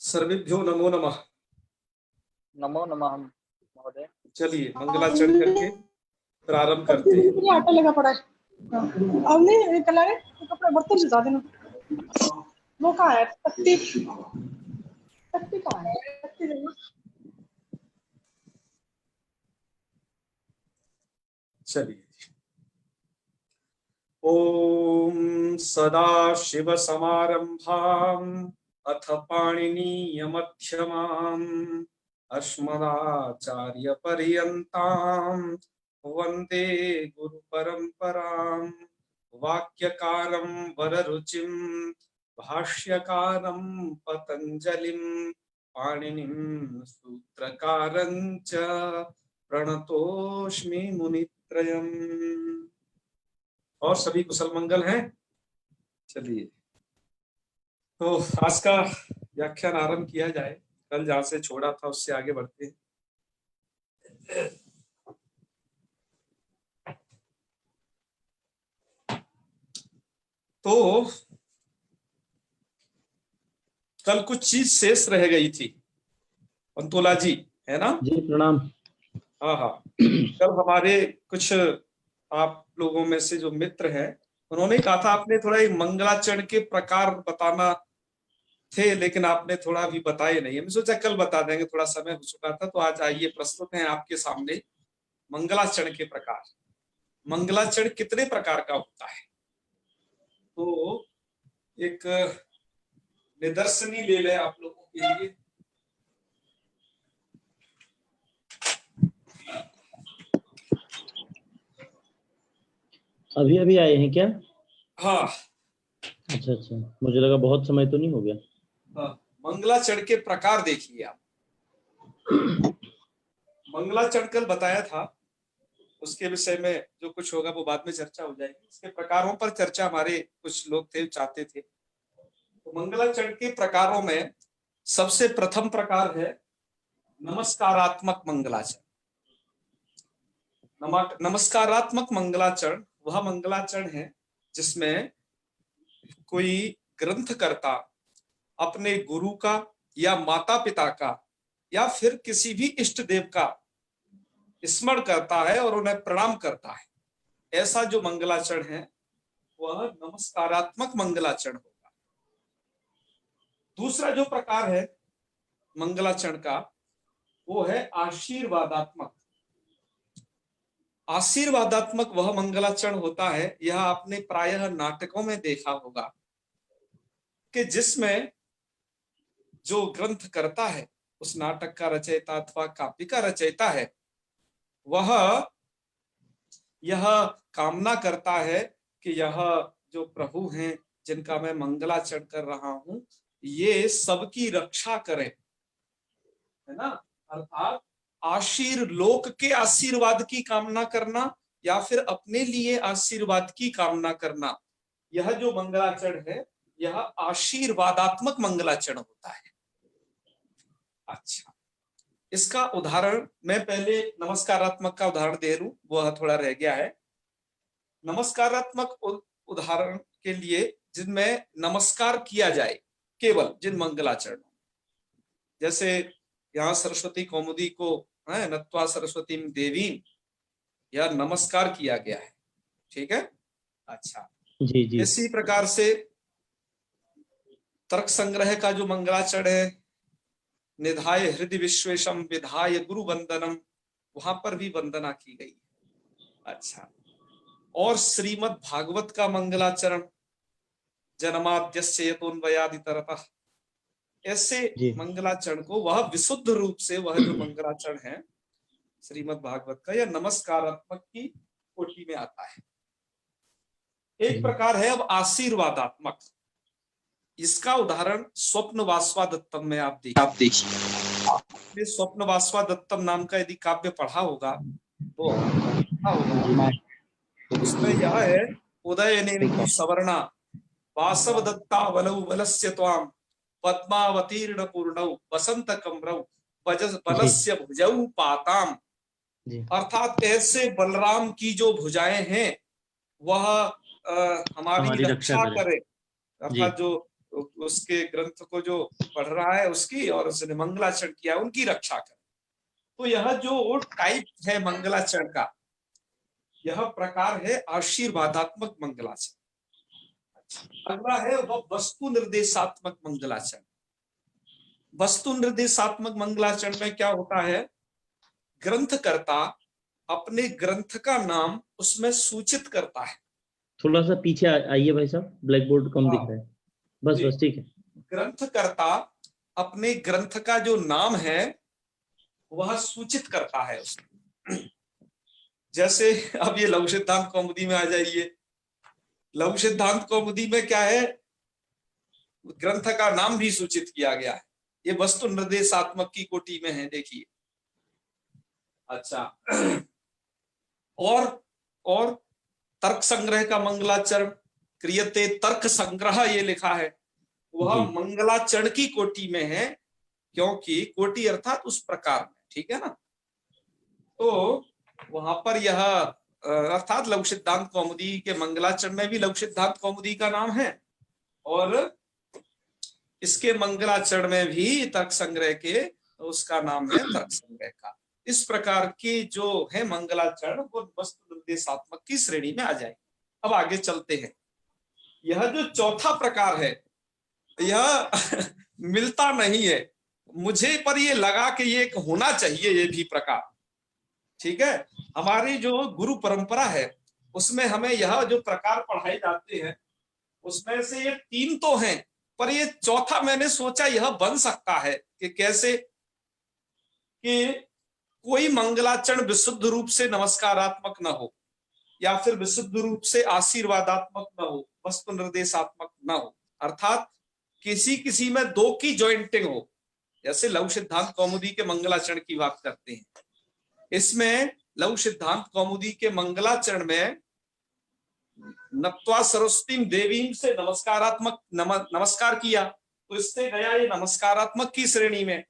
सर्वेभ्यो नमो नमः। नमो नमः महोदय। चलिए मंगलाचरण करके प्रारंभ करते हैं। आटा लगा पड़ा है। अब नहीं कल है कपड़ा बर्तन जुटा देना। वो कहाँ है? तख्ती तख्ती कहाँ है? तख्ती देना। चलिए। ओम सदाशिव समारंभाम अथ पाणिनीय मध्यमाम अस्मदाचार्य पर्यंताम वंदे गुरु परंपराम। वाक्यकारं वररुचिं भाष्यकारं पतंजलिं पाणिनिं सूत्रकारं च प्रणतोस्मि मुनित्रयम्। और सभी कुशल मंगल हैं। चलिए तो आज का व्याख्यान आरंभ किया जाए। कल जहां से छोड़ा था उससे आगे बढ़ते हैं। तो कल कुछ चीज शेष रह गई थी। पंतोला जी है ना? जी प्रणाम। हाँ कल हमारे कुछ आप लोगों में से जो मित्र हैं उन्होंने कहा था आपने थोड़ा एक मंगलाचरण के प्रकार बताना थे, लेकिन आपने थोड़ा भी बताए नहीं। हमने सोचा कल बता देंगे, थोड़ा समय हो चुका था। तो आज आइए प्रस्तुत हैं आपके सामने मंगलाचरण के प्रकार। मंगलाचरण कितने प्रकार का होता है तो एक निदर्शनी ले लें आप लोगों के लिए। अभी अभी आए हैं क्या? हाँ अच्छा, मुझे लगा बहुत समय तो नहीं हो गया। हाँ, मंगलाचरण के प्रकार देखिए आप। मंगलाचरण कल बताया था, उसके विषय में जो कुछ होगा वो बाद में चर्चा हो जाएगी। इसके प्रकारों पर चर्चा हमारे कुछ लोग थे चाहते थे। तो मंगलाचरण के प्रकारों में सबसे प्रथम प्रकार है नमस्कारात्मक मंगलाचरण। नमस्कारात्मक मंगलाचरण वह मंगलाचरण है जिसमें कोई ग्रंथकर्ता अपने गुरु का या माता पिता का या फिर किसी भी इष्ट देव का स्मरण करता है और उन्हें प्रणाम करता है। ऐसा जो मंगलाचरण है वह नमस्कारात्मक मंगलाचरण होगा। दूसरा जो प्रकार है मंगलाचरण का वो है आशीर्वादात्मक। आशीर्वादात्मक वह मंगलाचरण होता है, यह आपने प्रायः नाटकों में देखा होगा कि जिसमें जो ग्रंथ करता है, उस नाटक का रचयिता अथवा काव्य का रचयिता है, वह यह कामना करता है कि यह जो प्रभु हैं जिनका मैं मंगलाचरण कर रहा हूं ये सबकी रक्षा करें, है ना। अर्थात लोक के आशीर्वाद की कामना करना या फिर अपने लिए आशीर्वाद की कामना करना, यह जो मंगलाचरण है यह आशीर्वादात्मक मंगलाचरण होता है। अच्छा, इसका उदाहरण मैं पहले नमस्कारात्मक का उदाहरण दे दूं, वह थोड़ा रह गया है। नमस्कारात्मक उदाहरण के लिए जिनमें नमस्कार किया जाए केवल जिन मंगलाचरण, जैसे यहाँ सरस्वती कौमुदी को है नत्वा सरस्वती देवी, यह नमस्कार किया गया है, ठीक है। अच्छा जी जी। इसी प्रकार से तर्क संग्रह का जो मंगलाचरण है निधाय हृदय विश्वेशम विधाय गुरु वंदनम, वहां पर भी वंदना की गई। अच्छा, और श्रीमद् भागवत का मंगलाचरण जन्माद्यस्य यतोन्वयादितरतः, ऐसे मंगलाचरण को वह विशुद्ध रूप से वह जो मंगलाचरण है श्रीमद् भागवत का यह नमस्कारात्मक की कोटि में आता है। एक प्रकार है अब आशीर्वादात्मक। इसका उदाहरण स्वप्न वासवादत्तम में आप देखिए। स्वप्न वासवादत्तम नाम का यदि काव्य पढ़ा होगा तो उसमें यह है उदयनेन्दु सवर्णा वासव दत्ता वलौ वलस्य त्वाम पद्मावतीर्ण पूर्णौ वसंत कमरौ बलस्य भुजौ पाताम। अर्थात ऐसे बलराम की जो भुजाएं हैं वह हमारी रक्षा करे, अर्थात जो उसके ग्रंथ को जो पढ़ रहा है उसकी, और उसने मंगलाचरण किया उनकी रक्षा कर। तो यह जो टाइप है मंगलाचरण का, यह प्रकार है आशीर्वादात्मक मंगलाचरण। अगला है वह वस्तु निर्देशात्मक मंगलाचरण। वस्तु निर्देशात्मक मंगलाचरण में क्या होता है, ग्रंथकर्ता अपने ग्रंथ का नाम उसमें सूचित करता है। थोड़ा सा पीछे आइए भाई साहब, ब्लैक बोर्ड कम दिख रहा है। बस जी। बस ठीक है। ग्रंथकर्ता अपने ग्रंथ का जो नाम है वह सूचित करता है उसमें। जैसे अब ये लघु सिद्धांत कौमुदी में आ जाइए। लघु सिद्धांत कौमुदी में क्या है, ग्रंथ का नाम भी सूचित किया गया है। ये वस्तु निर्देशात्मक की कोटि में है, देखिए। अच्छा, और तर्क संग्रह का मंगलाचरण, क्रियते तर्क संग्रह ये लिखा है, वह जी। मंगलाचरण की कोटि में है, क्योंकि कोटि अर्थात उस प्रकार में, ठीक है ना। तो वहां पर यह अर्थात लघु सिद्धांत कौमुदी के मंगलाचरण में भी लघु सिद्धांत कौमुदी का नाम है, और इसके मंगलाचरण में भी तर्क संग्रह के उसका नाम है तर्क संग्रह का। इस प्रकार के जो है मंगलाचरण वो वस्तु निर्देशात्मक की श्रेणी में आ जाए। अब आगे चलते हैं। यह जो चौथा प्रकार है यह मिलता नहीं है मुझे, पर ये लगा कि ये एक होना चाहिए ये भी प्रकार, ठीक है। हमारी जो गुरु परंपरा है उसमें हमें यह जो प्रकार पढ़ाए जाते हैं उसमें से ये 3 तो हैं, पर ये चौथा मैंने सोचा यह बन सकता है कि कैसे, कि कोई मंगलाचरण विशुद्ध रूप से नमस्कारात्मक न हो, या फिर विशुद्ध रूप से आशीर्वादात्मक न हो, वस्तु निर्देशात्मक न हो, अर्थात किसी किसी में 2 की जॉइंटिंग हो। जैसे लघु सिद्धांत कौमुदी के मंगलाचरण की बात करते हैं, इसमें लघु सिद्धांत कौमुदी के मंगलाचरण में नत्वा सरस्वतीम देवीम से नमस्कारात्मक नमस्कार किया, तो इससे गया ये नमस्कारात्मक की श्रेणी में।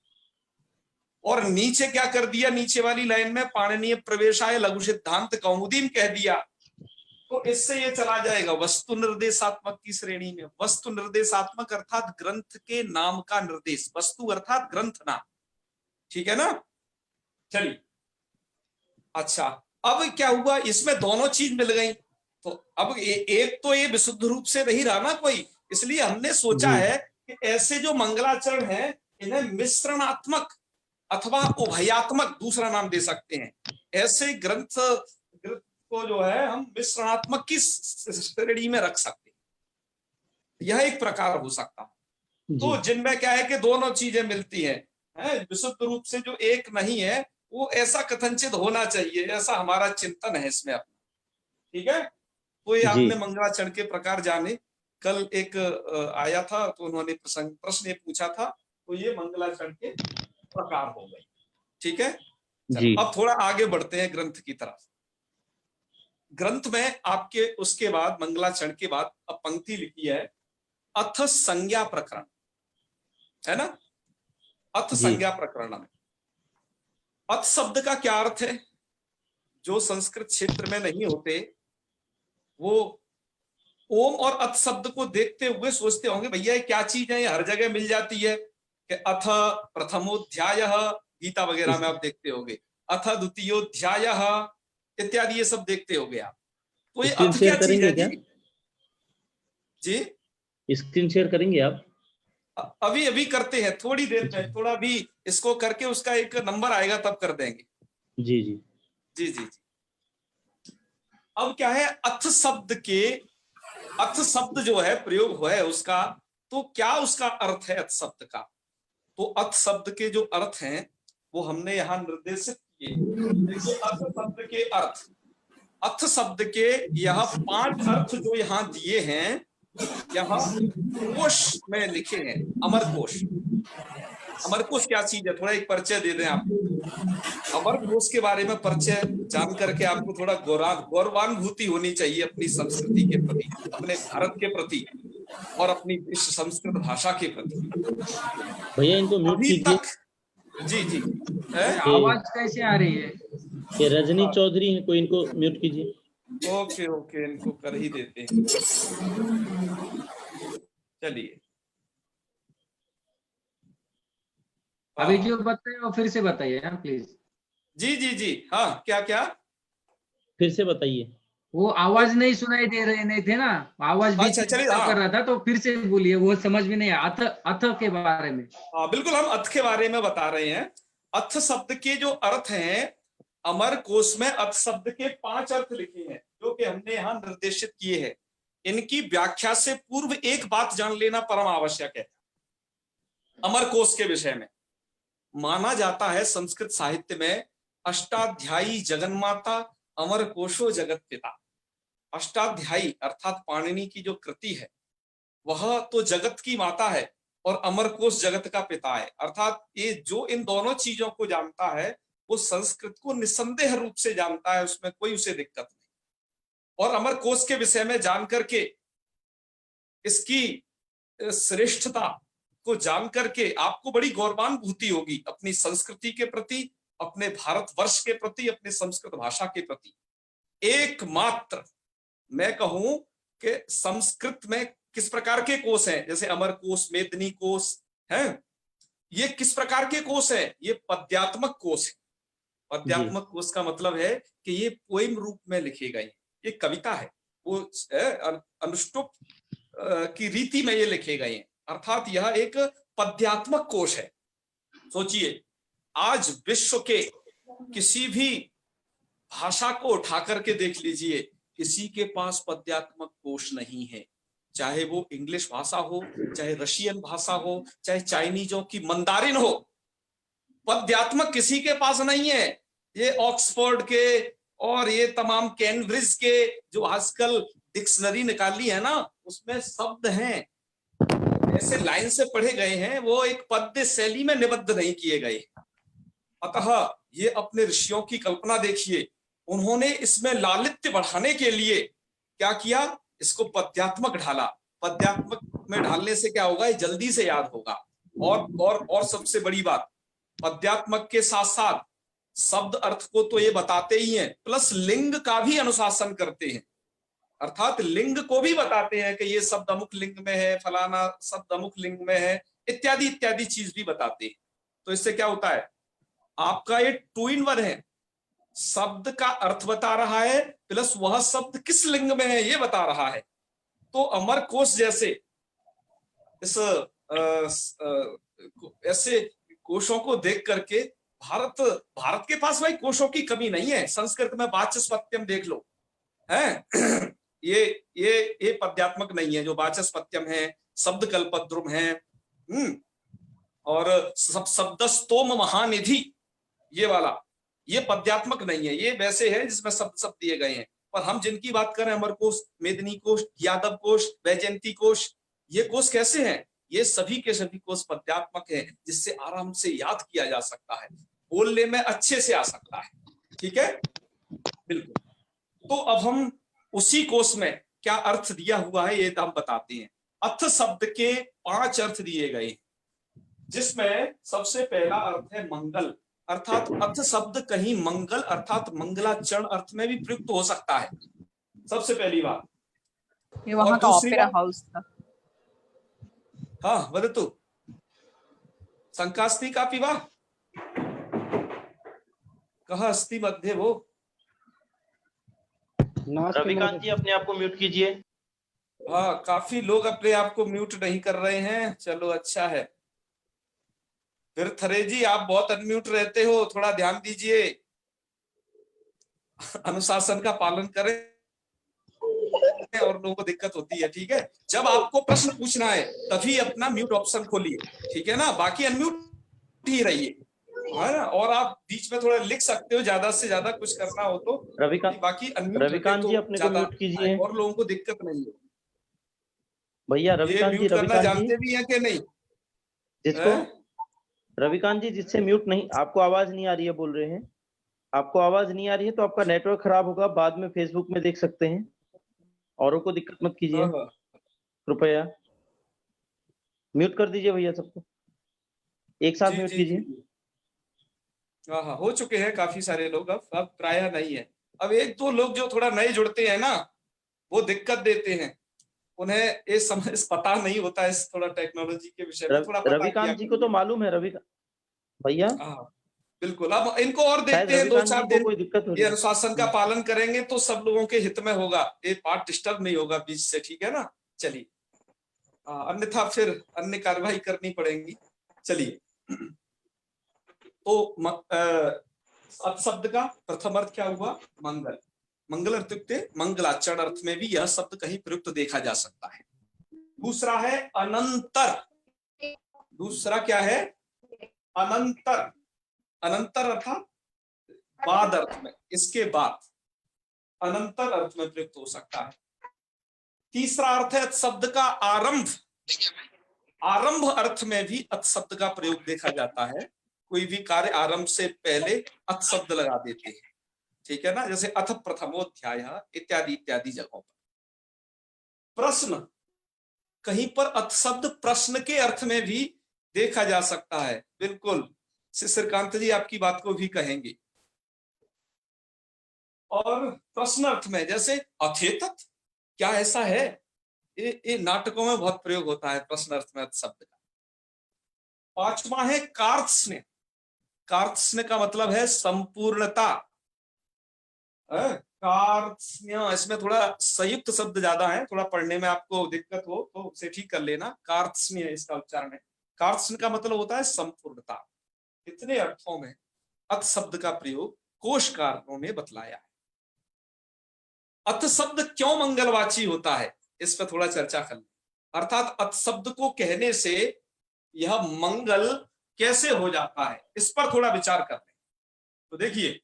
और नीचे क्या कर दिया, नीचे वाली लाइन में पाणिनीय प्रवेशाय लघु सिद्धांत कौमुदीम कह दिया, तो इससे ये चला जाएगा वस्तु निर्देशात्मक की श्रेणी में। वस्तु निर्देशात्मक अर्थात ग्रंथ के नाम का निर्देश, वस्तु अर्थात ग्रंथ नाम, ठीक है ना। चलिए, अच्छा, अब क्या हुआ, इसमें दोनों चीज मिल गई। तो अब एक तो ये विशुद्ध रूप से नहीं रहा ना कोई, इसलिए हमने सोचा है कि ऐसे जो मंगलाचरण है इन्हें मिश्रणात्मक अथवा उभयात्मक दूसरा नाम दे सकते हैं। ऐसे ग्रंथ को जो है हम मिश्रणात्मक की श्रेणी में रख सकते हैं, यह एक प्रकार हो सकता है। तो जिनमें क्या है कि दोनों चीजें मिलती हैं, विशुद्ध रूप से जो एक नहीं है वो ऐसा कथनचित होना चाहिए, ऐसा हमारा चिंतन है इसमें अपना, ठीक है। तो ये आपने मंगलाचरण के प्रकार जाने। कल एक आया था तो उन्होंने प्रश्न पूछा था, तो ये मंगलाचरण के प्रकार हो गए, ठीक है। चलो, अब थोड़ा आगे बढ़ते हैं ग्रंथ की तरफ। ग्रंथ में आपके उसके बाद मंगलाचरण के बाद अब पंक्ति लिखी है अथ संज्ञा प्रकरण, है ना। अथ संज्ञा प्रकरण में अथ शब्द का क्या अर्थ है, जो संस्कृत क्षेत्र में नहीं होते वो ओम और अथ शब्द को देखते हुए सोचते होंगे भैया ये क्या चीज है, ये हर जगह मिल जाती है कि अथ प्रथमोध्याय, गीता वगैरह में आप देखते होंगे, अथ द्वितीयोध्याय इत्यादि ये सब देखते होंगे आप। तो ये अथ क्या चीज है जी? जी स्क्रीन शेयर करेंगे आप? अभी अभी करते हैं, थोड़ी देर में, थोड़ा भी इसको करके उसका एक नंबर आएगा तब कर देंगे। जी जी जी जी जी। अब क्या है, अथ शब्द के, अथ शब्द जो है प्रयोग हुआ है उसका, तो क्या उसका अर्थ है अथ शब्द का। तो अथ शब्द के जो अर्थ हैं वो हमने यहाँ निर्देशित किए। देखिए अथ शब्द के अर्थ, अथ शब्द के यह 5 अर्थ जो यहाँ दिए हैं, यहाँ कोश में लिखे हैं। अमर कोश, अमर कोश क्या चीज है, थोड़ा एक परिचय दे दें आप। अमर कोश के बारे में परिचय जान करके आपको थोड़ा गौरवानुभूति होनी चाहिए अपनी संस्कृति के प्रति, अपने भारत के प्रति और अपनी इस संस्कृत भाषा के प्रति। भैया इनको म्यूट कीजिए। जी जी, आवाज कैसे आ रही है? ये रजनी चौधरी है, कोई इनको म्यूट कीजिए। ओके ओके, इनको कर ही देते हैं। चलिए, अभी जो बताए वो फिर से बताइए हाँ प्लीज। जी जी जी, हाँ क्या क्या? फिर से बताइए। वो आवाज नहीं सुनाई दे रहे नहीं थे ना, आवाज बीच अच्छा में चलिए, डिस्टर्ब कर हाँ रहा था, तो फिर से बोलिए, वो समझ में नहीं आया। अथ अथ के बारे में। हाँ, बिल्कुल हम अर्थ के बारे में बता रहे हैं। अर्थ शब्द के जो अर्थ हैं, अमर कोश में अर्थ शब्द के 5 अर्थ लिखे हैं जो कि हमने यहाँ निर्देशित किए हैं। इनकी व्याख्या से पूर्व एक बात जान लेना परम आवश्यक है। अमर कोश के विषय में माना जाता है संस्कृत साहित्य में अष्टाध्यायी जगन्माता अमर कोशो जगत पिता। अष्टाध्यायी अर्थात पाणिनि की जो कृति है वह तो जगत की माता है और अमर कोश जगत का पिता है। अर्थात ये जो इन दोनों चीजों को जानता है वो संस्कृत को निसंदेह रूप से जानता है, उसमें कोई उसे दिक्कत नहीं। और अमर कोश के विषय में जान करके, इसकी श्रेष्ठता को जान करके आपको बड़ी गौरवानुभूति होगी अपनी संस्कृति के प्रति, अपने भारतवर्ष के प्रति, अपने संस्कृत भाषा के प्रति। एकमात्र मैं कहूं कि संस्कृत में किस प्रकार के कोश हैं, जैसे अमर कोश, मेदिनी कोश हैं, ये किस प्रकार के कोश हैं? ये पद्यात्मक कोश है। पद्यात्मक कोश का मतलब है कि ये पोएम रूप में लिखे गए, ये कविता है, वो अनुष्टुप की रीति में ये लिखे गए हैं, अर्थात यह एक पद्यात्मक कोश है। सोचिए, आज विश्व के किसी भी भाषा को उठा करके देख लीजिए, किसी के पास पद्यात्मक कोश नहीं है। चाहे वो इंग्लिश भाषा हो, चाहे रशियन भाषा हो, चाहे चाइनीजों की मंदारिन हो, पद्यात्मक किसी के पास नहीं है। ये ऑक्सफोर्ड के और ये तमाम कैम्ब्रिज के जो आजकल डिक्शनरी निकाली है ना, उसमें शब्द हैं ऐसे लाइन से पढ़े गए हैं, वो एक पद्य शैली में निबद्ध नहीं किए गए। अतः ये अपने ऋषियों की कल्पना देखिए, उन्होंने इसमें लालित्य बढ़ाने के लिए क्या किया, इसको पद्यात्मक ढाला। पद्यात्मक में ढालने से क्या होगा, ये जल्दी से याद होगा। और सबसे बड़ी बात, पद्यात्मक के साथ साथ शब्द अर्थ को तो ये बताते ही हैं, प्लस लिंग का भी अनुशासन करते हैं। अर्थात लिंग को भी बताते हैं कि ये शब्द अमुक लिंग में है, फलाना शब्द अमुक लिंग में है, इत्यादि इत्यादि चीज भी बताते हैं। तो इससे क्या होता है, आपका ये 2 in 1 है, शब्द का अर्थ बता रहा है प्लस वह शब्द किस लिंग में है ये बता रहा है। तो अमर कोश जैसे इस ऐसे कोशों को देख करके भारत के पास भाई कोशों की कमी नहीं है। संस्कृत में वाचस्पत्यम देख लो, है ये पद्यात्मक नहीं है। जो वाचस्पत्यम है, शब्द कल्पद्रुम है, और शब्दस्तोम महानिधि, ये वाला, ये पद्यात्मक नहीं है, ये वैसे है जिसमें शब्द दिए गए हैं। पर हम जिनकी बात करें, अमर कोश, मेदिनी कोश, यादव कोश, वैजयंती कोश, ये कोश कैसे हैं? ये सभी के सभी कोश पद्यात्मक है, जिससे आराम से याद किया जा सकता है, बोलने में अच्छे से आ सकता है। ठीक है, बिल्कुल। तो अब हम उसी कोश में क्या अर्थ दिया हुआ है ये हम बताते हैं। अर्थ शब्द के 5 अर्थ दिए गए, जिसमें सबसे पहला अर्थ है मंगल। अर्थात अर्थ शब्द कहीं मंगल अर्थात मंगलाचरण अर्थ में भी प्रयुक्त हो सकता है, सबसे पहली बात। ये वहां का ओपेरा हाउस था। हाँ, वदतु संकास्ति का पिवा कहा अस्ति मध्य वो। रविकांत जी अपने आप को म्यूट कीजिए। हाँ, काफी लोग अपने आप को म्यूट नहीं कर रहे हैं, चलो अच्छा है। फिर थरे जी आप बहुत अनम्यूट रहते हो, थोड़ा ध्यान दीजिए, अनुशासन का पालन करें और लोगों को दिक्कत होती है। ठीक है, जब आपको प्रश्न पूछना है तभी अपना म्यूट ऑप्शन खोलिए, ठीक है ना, बाकी अनम्यूट ही रहिए, है ना। और आप बीच में थोड़ा लिख सकते हो, ज्यादा से ज्यादा कुछ करना हो तो। बाकी रविकांत जी अपने को म्यूट कीजिए और लोगों को दिक्कत नहीं है भैया। रविकांत जी, जानते भी हैं कि नहीं? जिसको रविकांत जी, जिससे म्यूट नहीं, आपको आवाज नहीं आ रही है, बोल रहे हैं आपको आवाज नहीं आ रही है, तो आपका नेटवर्क खराब होगा, बाद में फेसबुक में देख सकते हैं। औरों को दिक्कत मत कीजिए कृपया। म्यूट कर दीजिए भैया सबको, एक साथ म्यूट कीजिए। हाँ, हो चुके हैं काफी सारे लोग, अब प्रायः नहीं है। अब 1-2 लोग जो थोड़ा नए जुड़ते हैं ना, वो दिक्कत देते हैं, उन्हें इस पता नहीं होता इस थोड़ा टेक्नोलॉजी के विषय में थोड़ा। रविकांत जी को तो मालूम है, भैया हाँ बिल्कुल। अब इनको और शायद देखते हैं दो रविकांत चार जी को दिन। कोई दिक्कत हो ये रही है। अनुशासन का पालन करेंगे तो सब लोगों के हित में होगा, ये पार्ट डिस्टर्ब नहीं होगा बीच से, ठीक है ना। चलिए, अन्यथा फिर अन्य कार्रवाई करनी पड़ेगी। चलिए, तो अत शब्द का प्रथम अर्थ क्या हुआ? मंगल। मंगल अर्थ मंगलाचरण अर्थ में भी यह शब्द कहीं प्रयुक्त देखा जा सकता है। दूसरा है अनंतर। दूसरा क्या है? अनंतर। अनंतर अर्थात बाद अर्थ में, इसके बाद अनंतर अर्थ में प्रयुक्त हो सकता है। तीसरा अर्थ है शब्द का आरंभ। आरंभ अर्थ में भी अत शब्द का प्रयोग देखा जाता है। कोई भी कार्य आरंभ से पहले अत शब्द लगा देते हैं, ठीक है ना, जैसे अथ प्रथमोध्याय इत्यादि इत्यादि जगहों पर। प्रश्न, कहीं पर अत शब्द प्रश्न के अर्थ में भी देखा जा सकता है। बिल्कुल, शिशिरकांत जी आपकी बात को भी कहेंगे। और प्रश्न अर्थ में जैसे अथेतत, क्या ऐसा है? ये नाटकों में बहुत प्रयोग होता है प्रश्न अर्थ में अत शब्द का। पांचवा है कार्त्स्न्य। कार्त्स्न्य का मतलब है संपूर्णता। कार्त्स्न्य, इसमें थोड़ा संयुक्त शब्द ज्यादा है, थोड़ा पढ़ने में आपको दिक्कत हो तो उसे ठीक कर लेना। कार्त्स्न्य इसका उच्चारण है। कार्त्स्न्य का मतलब होता है संपूर्णता। इतने अर्थों में अत शब्द का प्रयोग कोशकारों ने बतलाया है। अत शब्द क्यों मंगलवाची होता है, इस पर थोड़ा चर्चा कर लें। अर्थात अत शब्द को कहने से यह मंगल कैसे हो जाता है, इस पर थोड़ा विचार कर लें। तो देखिए,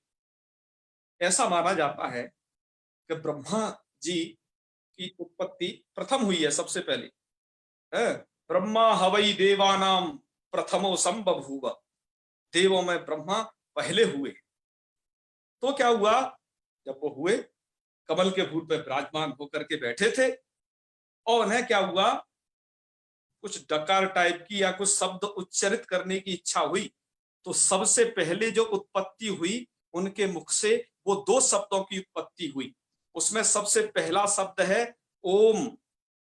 ऐसा माना जाता है कि ब्रह्मा जी की उत्पत्ति प्रथम हुई है सबसे पहले। ब्रह्मा हवई देवानाम प्रथमो संबभूव। देवों में ब्रह्मा पहले हुए। तो क्या हुआ, जब वो हुए कमल के फूल पे विराजमान होकर के बैठे थे, और उन्हें क्या हुआ, कुछ डकार टाइप की या कुछ शब्द उच्चारित करने की इच्छा हुई। तो सबसे पहले जो उत्पत्ति हुई उनके मुख से वो दो शब्दों की उत्पत्ति हुई। उसमें सबसे पहला शब्द है ओम।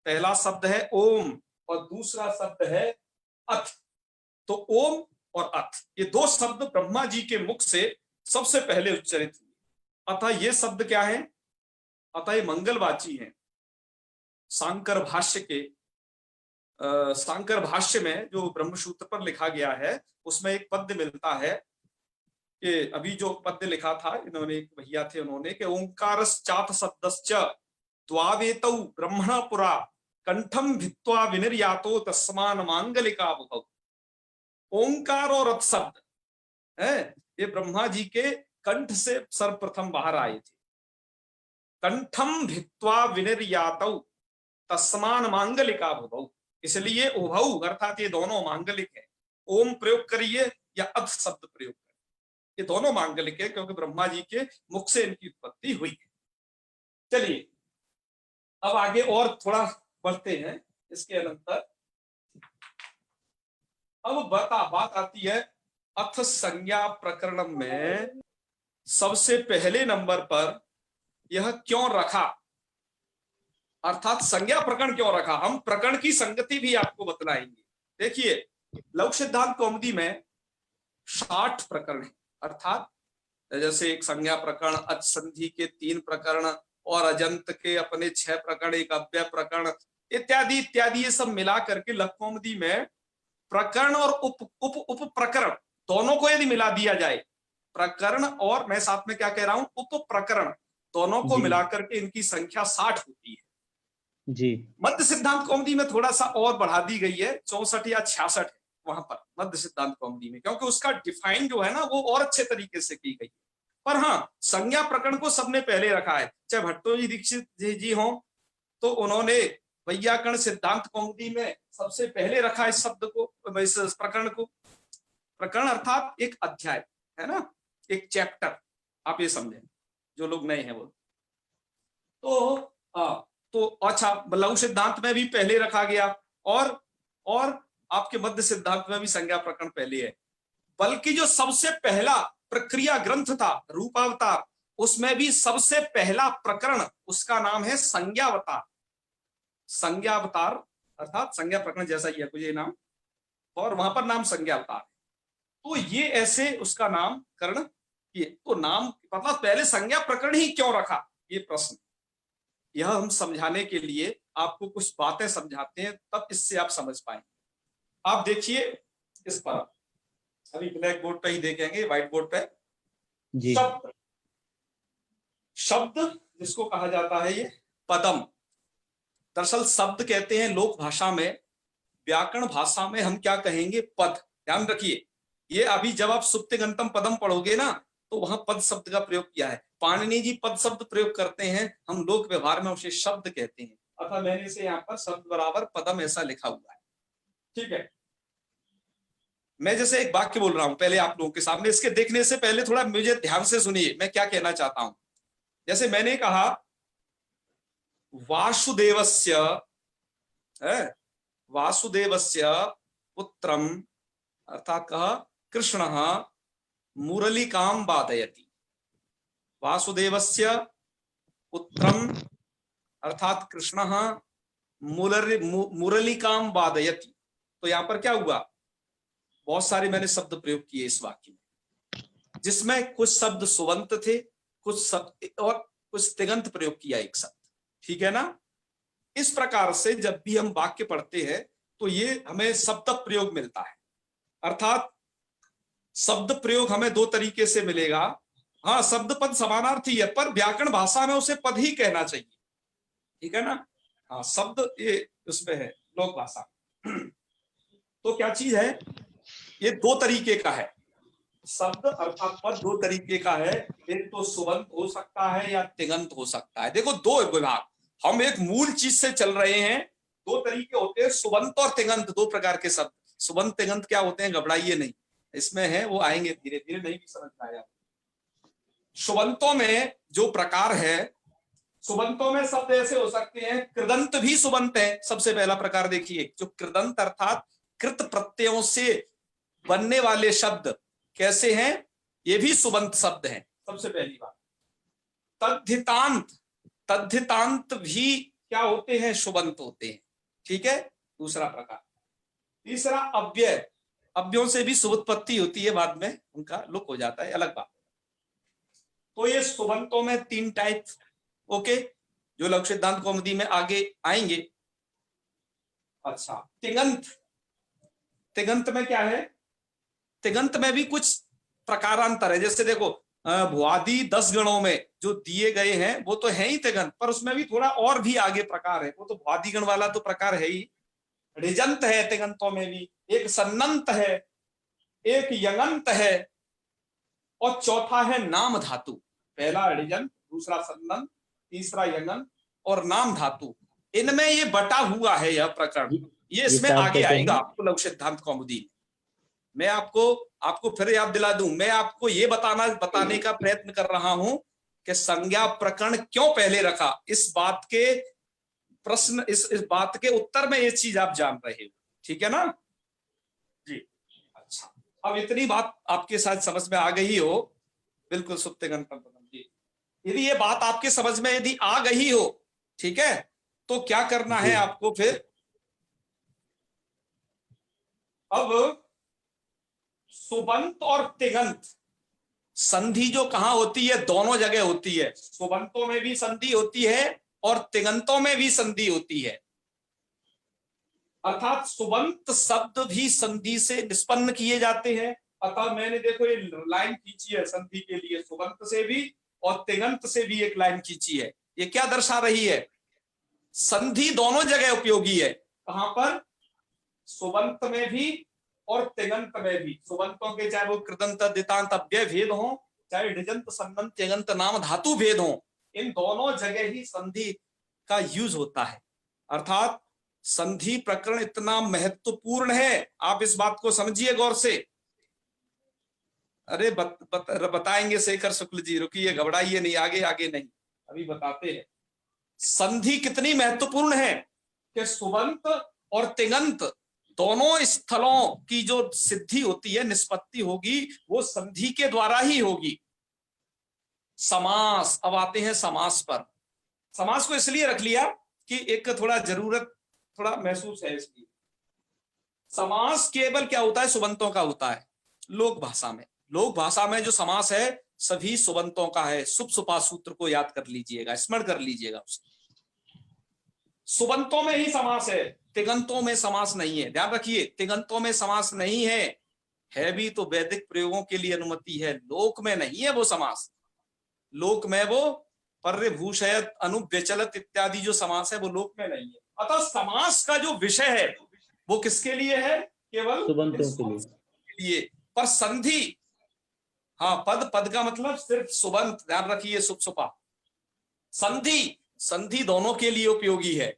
पहला शब्द है ओम और दूसरा शब्द है अथ। तो ओम और अथ, ये दो शब्द ब्रह्मा जी के मुख से सबसे पहले उच्चारित हुए। अतः ये शब्द क्या है? अतः ये मंगलवाची है। शांकर भाष्य के शांकर भाष्य में जो ब्रह्मसूत्र पर लिखा गया है उसमें एक पद्य मिलता है कि अभी जो पद्य लिखा था इन्होंने, एक भैया थे उन्होंने, कि ओंकारश्चात शब्दश्च द्वावेतौ ब्रह्मणा पुरा कंठम भित्वा विनिर्यातो तस्मान मांगलिका भुवौ। ओंकार और अत शब्द है, ये ब्रह्मा जी के कंठ से सर्वप्रथम बाहर आए थे। कंठम भित्वा विनिर्यातौ तस्मान मांगलिका भुवौ, इसलिए उभौ अर्थात ये दोनों मांगलिक है। ओम प्रयोग करिए या अथ शब्द प्रयोग करिए, ये दोनों मांगलिक है क्योंकि ब्रह्मा जी के मुख से इनकी उत्पत्ति हुई है। चलिए, अब आगे और थोड़ा बढ़ते हैं इसके अनंतर। अब बात आती है अथ संज्ञा प्रकरण में सबसे पहले नंबर पर यह क्यों रखा, अर्थात संज्ञा प्रकरण क्यों रखा। हम प्रकरण की संगति भी आपको बतलाएंगे। देखिए, लौक सिद्धांत कौमुदी में 60 प्रकरण है, अर्थात जैसे एक संज्ञा प्रकरण, अच संधि के 3 प्रकरण और अजंत के अपने 6 प्रकरण, एक अव्यय प्रकरण इत्यादि इत्यादि, ये सब मिला करके लौक कौमुदी में प्रकरण और उप उप उप प्रकरण दोनों को यदि मिला दिया जाए, प्रकरण और मैं साथ में क्या कह रहा हूं, उप प्रकरण दोनों को मिलाकर के इनकी संख्या 60 होती है जी। मध्य सिद्धांत कौमुदी में थोड़ा सा और बढ़ा दी गई है, 64 या 66 है वहां पर मध्य सिद्धांत कौमुदी में, क्योंकि उसका डिफाइन जो है ना वो और अच्छे तरीके से की गई। पर हाँ, संज्ञा प्रकरण को सबने पहले रखा है। चाहे भट्टो जी दीक्षित जी हो तो उन्होंने वैयाकरण सिद्धांत कौमुदी में सबसे पहले रखा इस शब्द को, इस प्रकरण को। प्रकरण अर्थात एक अध्याय है ना, एक चैप्टर, आप ये समझें जो लोग नए हैं वो। तो अच्छा, लघु सिद्धांत में भी पहले रखा गया और आपके मध्य सिद्धांत में भी संज्ञा प्रकरण पहले है। बल्कि जो सबसे पहला प्रक्रिया ग्रंथ था रूपावतार, उसमें भी सबसे पहला प्रकरण उसका नाम है संज्ञावतार। संज्ञावतार अर्थात संज्ञा प्रकरण जैसा ही है कुछ ये नाम, और वहां पर नाम संज्ञावतार। तो ये ऐसे उसका नामकरण किए। तो नाम मतलब पहले संज्ञा प्रकरण ही क्यों रखा, ये प्रश्न, यह हम समझाने के लिए आपको कुछ बातें समझाते हैं, तब इससे आप समझ पाएंगे। आप देखिए इस पर, अभी ब्लैक बोर्ड पे ही देखेंगे, व्हाइट बोर्ड पे जी। शब्द, शब्द जिसको कहा जाता है ये पदम। दरअसल शब्द कहते हैं लोक भाषा में, व्याकरण भाषा में हम क्या कहेंगे, पद। ध्यान रखिए, ये अभी जब आप सुप्तिगंतम पदम पढ़ोगे ना, तो वहां पद शब्द का प्रयोग किया है। पाणिनि जी पद शब्द प्रयोग करते हैं, हम लोक व्यवहार में उसे शब्द कहते हैं। अतः मैंने इसे यहाँ पर शब्द बराबर पदम ऐसा लिखा हुआ है, ठीक है। मैं जैसे एक वाक्य बोल रहा हूं पहले आप लोगों के सामने, इसके देखने से पहले थोड़ा मुझे ध्यान से सुनिए मैं क्या कहना चाहता हूं। जैसे मैंने कहा वासुदेवस्य, वासुदेवस्य पुत्रम, अर्थात कहा कृष्णः मुरलिकां वादयति। वासुदेवस्य पुत्रम अर्थात कृष्णः मुरलिकां वादयति। तो यहां पर क्या हुआ, बहुत सारे मैंने शब्द प्रयोग किए इस वाक्य में, जिसमें कुछ शब्द सुबंत थे, कुछ शब्द और कुछ तिगंत प्रयोग किया एक शब्द, ठीक है ना। इस प्रकार से जब भी हम वाक्य पढ़ते हैं तो ये हमें शब्द प्रयोग मिलता है, अर्थात शब्द प्रयोग हमें दो तरीके से मिलेगा। हाँ, शब्द पद समानार्थी है, पर व्याकरण भाषा में उसे पद ही कहना चाहिए, ठीक है ना। हाँ, शब्द ये उसमें है लोक भाषा। तो क्या चीज है, ये दो तरीके का है शब्द, अर्थात पद दो तरीके का है। एक तो सुबंत हो सकता है या तिगंत हो सकता है। देखो दो विभाग, हम एक मूल चीज से चल रहे हैं। दो तरीके होते हैं, सुबंत और तिगंत, दो प्रकार के शब्द। सुबंत तिगंत क्या होते हैं, घबराइए नहीं, इसमें है वो आएंगे धीरे धीरे, नहीं भी समझ में आया। सुबंतों में जो प्रकार है, सुबंतों में शब्द ऐसे हो सकते हैं, कृदंत भी सुबंत है। सबसे पहला प्रकार देखिए, जो कृदंत अर्थात कृत प्रत्ययों से बनने वाले शब्द कैसे हैं, ये भी सुबंत शब्द हैं। सबसे पहली बात तद्धितांत, तद्धितांत भी क्या होते हैं, सुबंत होते हैं, ठीक है, दूसरा प्रकार। तीसरा अव्यय, अव्ययों से भी सुबुत्पत्ति होती है, बाद में उनका लुक हो जाता है, अलग बात। तो ये सुबंतों में तीन टाइप, ओके, जो लघु सिद्धांत कौमुदी में आगे आएंगे। अच्छा, तिगंत, तिगंत में क्या है, तिगंत में भी कुछ प्रकारांतर है। जैसे देखो भुआदि 10 गणों में जो दिए गए हैं वो तो है ही तिगंत, पर उसमें भी थोड़ा और भी आगे प्रकार है। वो तो भुआदि गण वाला तो प्रकार है ही, ऋजंत है तिगंतों में भी, एक सन्नंत है, एक यंगंत है, और चौथा है नाम धातु। पहला ऋजंत, दूसरा सन्नंत, तीसरा यंगंत और नाम धातु। इनमें ये बटा हुआ है यह प्रकरण, ये इसमें आगे आएगा आपको लघु सिद्धांत कौमुदी। मैं आपको फिर याद दिला दूं, मैं आपको ये बताने का प्रयत्न कर रहा हूं कि संज्ञा प्रकरण क्यों पहले रखा। इस बात के प्रश्न, इस बात के उत्तर में ये चीज आप जान रहे हो, ठीक है ना जी। अच्छा, अब इतनी बात आपके साथ समझ में आ गई हो, बिल्कुल सुप्तिगंतम पदम जी, यदि ये बात आपके समझ में यदि आ गई हो, ठीक है, तो क्या करना है आपको फिर, अब सुबंत और तिगंत संधि जो कहां होती है, दोनों जगह होती है। सुबंतों में भी संधि होती है और तिगंतों में भी संधि होती है, अर्थात सुबंत शब्द भी संधि से निष्पन्न किए जाते हैं। अतः मैंने देखो ये लाइन खींची है संधि के लिए, सुबंत से भी और तिगंत से भी एक लाइन खींची है। ये क्या दर्शा रही है, संधि दोनों जगह उपयोगी है। कहां पर, सुबंत में भी और तिगंत में भी। सुबंतों के चाहे वो कृदंत दितांत अव्यय भेद हो, चाहे ऋजंत सन्नंत तिगंत नाम धातु भेद हो, इन दोनों जगह ही संधि का यूज होता है। अर्थात संधि प्रकरण इतना महत्वपूर्ण है, आप इस बात को समझिए गौर से। अरे बताएंगे शेखर शुक्ल जी, रुकिए, घबराइए नहीं, आगे आगे नहीं, अभी बताते हैं। संधि कितनी महत्वपूर्ण है कि सुबंत और तिगंत दोनों स्थलों की जो सिद्धि होती है, निष्पत्ति होगी, वो संधि के द्वारा ही होगी। समास, अब आते हैं समास पर। समास को इसलिए रख लिया कि एक थोड़ा जरूरत थोड़ा महसूस है इसलिए। समास केवल क्या होता है, सुबंतों का होता है, लोक भाषा में जो समास है सभी सुबंतों का है। सुप सुपा सूत्र को याद कर लीजिएगा, स्मरण कर लीजिएगा उसे। सुबंतों में ही समास है, तिगंतों में समास नहीं है। ध्यान रखिए, तिगंतों में समास नहीं है भी तो वैदिक प्रयोगों के लिए अनुमति है, लोक में नहीं है वो समास। लोक में वो पर्यभूषयत, अनुव्यचलत इत्यादि जो समास है वो लोक में नहीं है। अतः समास का जो विषय है वो किसके लिए है? केवल सुबंतों के लिए। पर संधि, हाँ, पद का मतलब सिर्फ सुबंत, ध्यान रखिए, सुप सुपा। संधि दोनों के लिए उपयोगी है,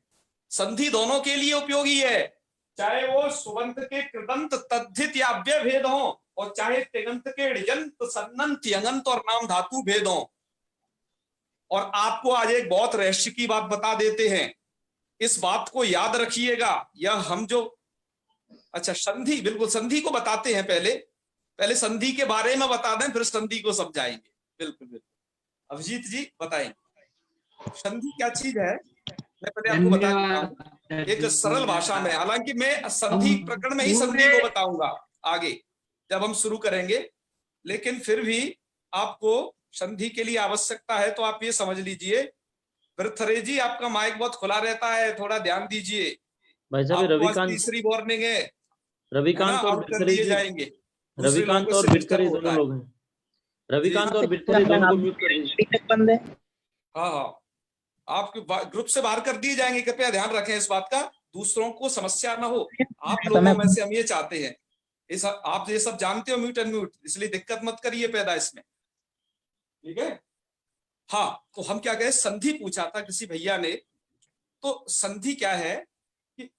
संधि दोनों के लिए उपयोगी है, चाहे वो सुबंत के कृदंत तद्धित या अव्यय भेद हो और चाहे तिगंत के ऋजंत सन्नंत यंगंत और नाम धातु भेद हो। और आपको आज एक बहुत रहस्य की बात बता देते हैं, इस बात को याद रखिएगा। यह हम जो, अच्छा संधि, बिल्कुल संधि को बताते हैं, पहले संधि के बारे में बता दें फिर संधि को समझाएंगे। बिल्कुल अभिजीत जी बताएंगे संधि क्या चीज है। मैं पहले आपको बता देता हूं एक सरल भाषा में, हालांकि मैं संधि प्रकरण में ही संधि को बताऊंगा आगे जब हम शुरू करेंगे, लेकिन फिर भी आपको संधि के लिए आवश्यकता है तो आप ये समझ लीजिए। वृथरे जी आपका माइक बहुत खुला रहता है, थोड़ा ध्यान दीजिए। भाई साहब, रविकांत, तीसरी वार्निंग है, रविकांत और बिरथरे जी जाएंगे, रविकांत और बिरथरे दोनों लोग हैं। रविकांत और बिरथरे दोनों को म्यूट कर दीजिए। हाँ, आपके ग्रुप से बाहर कर दिए जाएंगे, कृपया ध्यान रखें इस बात का, दूसरों को समस्या ना हो। आप लोगों में से हम ये चाहते हैं, आप ये सब जानते हो म्यूट अनम्यूट, इसलिए दिक्कत मत करिए पैदा इसमें, ठीक है। हाँ, तो हम क्या कहें, संधि पूछा था किसी भैया ने, तो संधि क्या है कि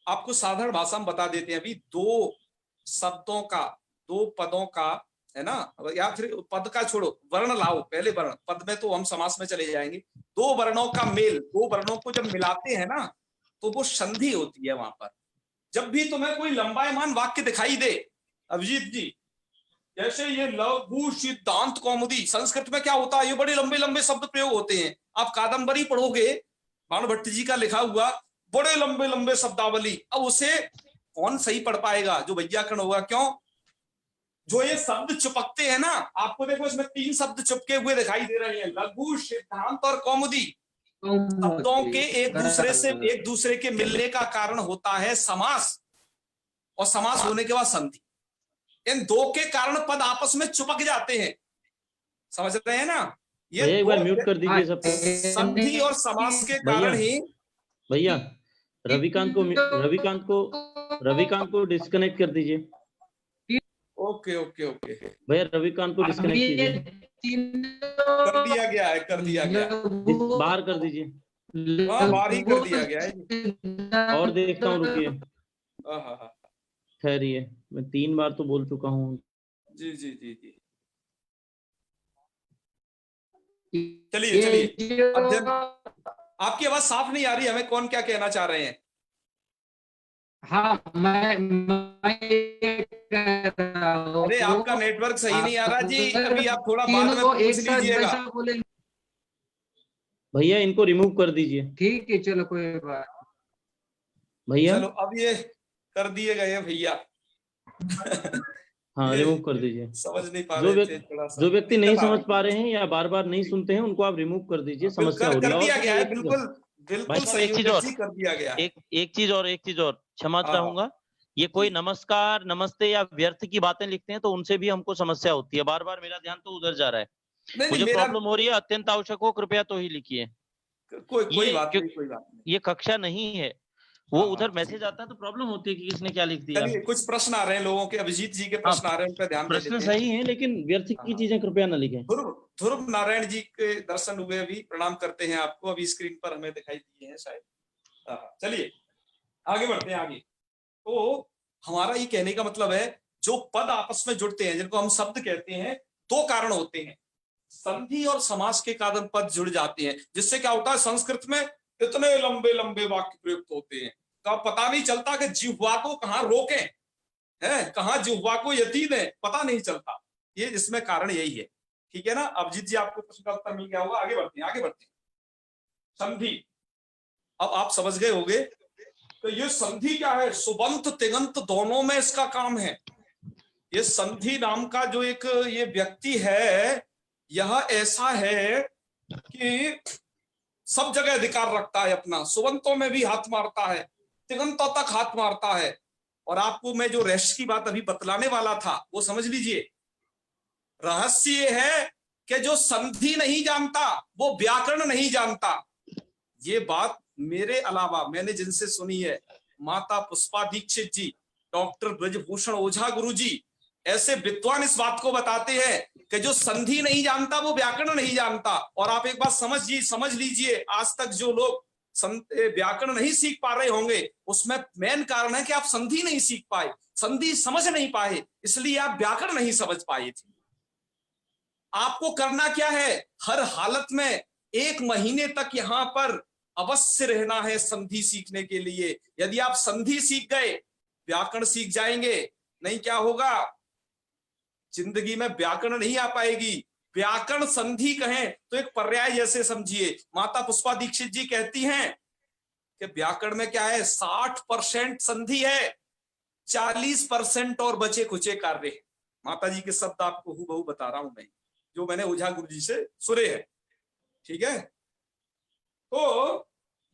आपको साधारण भाषा में बता देते हैं। अभी दो शब्दों का, दो पदों का, है ना, या फिर पद का छोड़ो, वर्ण लाओ, पहले वर्ण, पद में तो हम समास में चले जाएंगे। दो वर्णों का मेल, दो वर्णों को जब मिलाते हैं ना तो वो संधि होती है। वहां पर जब भी तुम्हें कोई लंबायमान वाक्य दिखाई दे, अभिजीत जी, जैसे ये लघु सिद्धांत कौमुदी, संस्कृत में क्या होता है, ये बड़े लंबे लंबे शब्द प्रयोग होते हैं। आप कादंबरी पढ़ोगे, बाण भट्ट जी का लिखा हुआ, बड़े लंबे लंबे शब्दावली, अब उसे कौन सही पढ़ पाएगा? जो वैयाकरण होगा। क्यों? जो ये शब्द चिपकते हैं ना, आपको देखो इसमें 3 शब्द चिपके हुए दिखाई दे रहे हैं, लघु सिद्धांत और कौमुदी। शब्दों के एक दूसरे के मिलने का कारण होता है समास, और समास होने के बाद संधि। इन दो के कारण पद आपस में चिपक जाते हैं, समझ रहे हैं ना? ये एक बार म्यूट कर दीजिए सब। संधि और समास के कारण ही। भैया रविकांत को डिस्कनेक्ट कर दीजिए। ओके ओके ओके, भैया रविकांत को डिस्कनेक्ट कीजिए। कर दिया गया है, कर दिया गया, बाहर कर दीजिए। बाहर ही कर दिया गया है। और देखता हूँ, रुकिए, ठहरिए, मैं 3 बार तो बोल चुका हूँ। जी जी जी जी, चलिए चलिए। अध्ययन, आपकी आवाज साफ नहीं आ रही, हमें कौन क्या कहना चाह रहे हैं? हाँ, अरे आपका नेटवर्क सही नहीं आ रहा जी, अभी आप थोड़ा बाद में पूछ लीजिएगा। भैया इनको रिमूव कर दीजिए। ठीक है, चलो कोई बात। भैया चलो, अब ये कर दिए गए भैया। हाँ, रिमूव कर दीजिए। समझ नहीं पा रहे थे, जो व्यक्ति नहीं समझ पा रहे हैं या बार बार नहीं सुनते हैं, उनको आप रिमूव कर दीजिए, समस्या हो रही है। कर दिया गया है, बिल्कुल बिल्कुल सही, एक चीज और, कर दिया गया है। एक चीज और क्षमा चाहूंगा, ये कोई नमस्कार नमस्ते या व्यर्थ की बातें लिखते हैं तो उनसे भी हमको समस्या होती है। बार बार मेरा ध्यान तो उधर जा रहा है, मुझे प्रॉब्लम हो रही है, अत्यंत आवश्यक हो कृपया तो ही लिखिए। कोई बात नहीं। ये कक्षा नहीं है, वो उधर मैसेज आता है तो प्रॉब्लम होती है कि किसने क्या लिख दिया। चलिए, कुछ प्रश्न आ रहे हैं लोगों के, अभिजीत जी के प्रश्न आ रहे हैं, उन पर ध्यान दे देते हैं। प्रश्न सही है, लेकिन व्यर्थ की चीजें कृपया न लिखें। ध्रुव नारायण जी के दर्शन हुए, अभी प्रणाम करते हैं आपको, अभी स्क्रीन पर हमें दिखाई दिए हैं शायद। चलिए आगे बढ़ते हैं आगे। तो हमारा ये कहने का मतलब है, जो पद आपस में जुड़ते हैं, जिनको हम शब्द कहते हैं, 2 कारण होते हैं। संधि और समास के कारण पद जुड़ जाते हैं, जिससे क्या होता है, संस्कृत में इतने लंबे लंबे वाक्य प्रयुक्त होते हैं, तो पता नहीं चलता कि जिह्वा को कहाँ रोकें, है कहाँ जिह्वा को यति दें, पता नहीं चलता। ये इसमें कारण यही है, ठीक है ना? अभिजीत जी, आपको प्रश्न का उत्तर मिल गया होगा। आगे बढ़ते हैं। संधि, अब आप समझ गए होंगे, तो ये संधि क्या है? सुबंत तिगंत दोनों में इसका काम है। ये संधि नाम का जो एक ये व्यक्ति है, यह ऐसा है कि सब जगह अधिकार रखता है अपना, सुबंतों में भी हाथ मारता है, तिगंतों तक हाथ मारता है। और आपको मैं जो रेस्ट की बात अभी बतलाने वाला था वो समझ लीजिए। रहस्य ये है कि जो संधि नहीं जानता वो व्याकरण नहीं जानता। ये बात मेरे अलावा मैंने जिनसे सुनी है, माता पुष्पा दीक्षित जी, डॉक्टर ब्रजभूषण ओझा गुरु जी, ऐसे विद्वान इस बात को बताते हैं कि जो संधि नहीं जानता वो व्याकरण नहीं जानता। और आप एक बात समझ लीजिए, आज तक जो लोग व्याकरण नहीं सीख पा रहे होंगे उसमें मेन कारण है कि आप संधि नहीं सीख पाए, संधि समझ नहीं पाए, इसलिए आप व्याकरण नहीं समझ पाए थे। आपको करना क्या है, हर हालत में 1 महीने तक यहां पर अवश्य रहना है संधि सीखने के लिए। यदि आप संधि सीख गए व्याकरण सीख जाएंगे, नहीं क्या होगा, जिंदगी में व्याकरण नहीं आ पाएगी। व्याकरण संधि कहें तो एक पर्याय जैसे समझिए। माता पुष्पा दीक्षित जी कहती हैं कि व्याकरण में क्या है, 60% संधि है, 40% और बचे खुचे कार्य है। माता जी के शब्द आपको हूबहू बता रहा हूं मैं, जो मैंने ओझा गुरु जी से सुने हैं। ठीक है, तो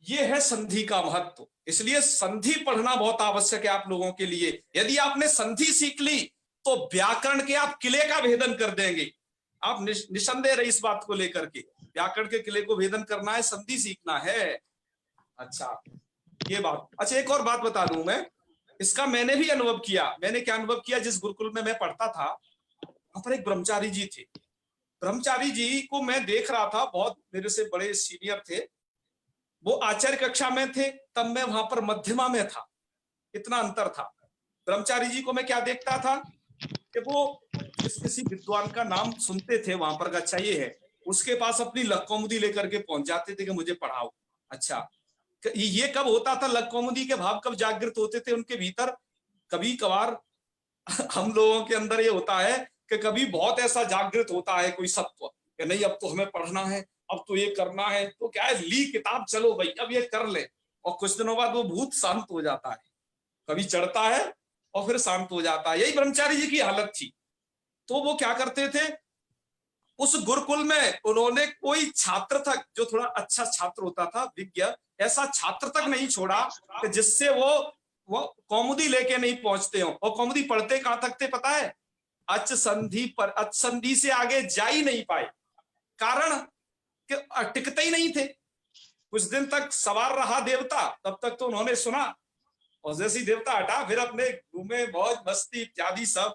ये है संधि का महत्व। इसलिए संधि पढ़ना बहुत आवश्यक है आप लोगों के लिए। यदि आपने संधि सीख ली तो व्याकरण के आप किले का भेदन कर देंगे। आप निसंदेह रहे इस बात को लेकर के, व्याकरण के किले को भेदन करना है, संधि सीखना है। अच्छा, ये बात। अच्छा, एक और बात बता दूं मैं, इसका मैंने भी अनुभव किया। मैंने क्या अनुभव किया, जिस गुरुकुल में मैं पढ़ता था वहां पर एक ब्रह्मचारी जी थे। ब्रह्मचारी जी को मैं देख रहा था, बहुत मेरे से बड़े सीनियर थे, वो आचार्य कक्षा में थे, तब मैं वहां पर मध्यमा में था, इतना अंतर था। ब्रह्मचारी जी को मैं क्या देखता था कि वो किसी विद्वान का नाम सुनते थे वहां पर, अच्छा ये है, उसके पास अपनी लक्कौमुदी लेकर के पहुंच जाते थे कि मुझे पढ़ाओ। अच्छा, ये कब होता था, लक्कौमुदी के भाव कब जागृत होते थे उनके भीतर? कभी कभार हम लोगों के अंदर ये होता है कि कभी बहुत ऐसा जागृत होता है कोई सत्व कि नहीं अब तो हमें पढ़ना है, अब तो ये करना है, तो क्या है, ली किताब चलो भाई अब ये कर ले। और कुछ दिनों बाद वो भूत शांत हो जाता है, कभी चढ़ता है और फिर शांत हो जाता है। यही ब्रह्मचारी जी की हालत थी। तो वो क्या करते थे, उस गुरुकुल में उन्होंने कोई छात्र तक, जो थोड़ा अच्छा छात्र होता था, विज्ञ, ऐसा छात्र तक नहीं छोड़ा कि जिससे वो कौमुदी लेके नहीं पहुंचते हो। और कौमुदी पढ़ते कहां तक थे पता है? अच संधि पर, अच संधि से आगे जा ही नहीं पाए। कारण कि टिकते ही नहीं थे। कुछ दिन तक सवार रहा देवता, तब तक तो उन्होंने सुना, और जैसे ही देवता हटा फिर अपने घूमे, मौज मस्ती इत्यादि सब।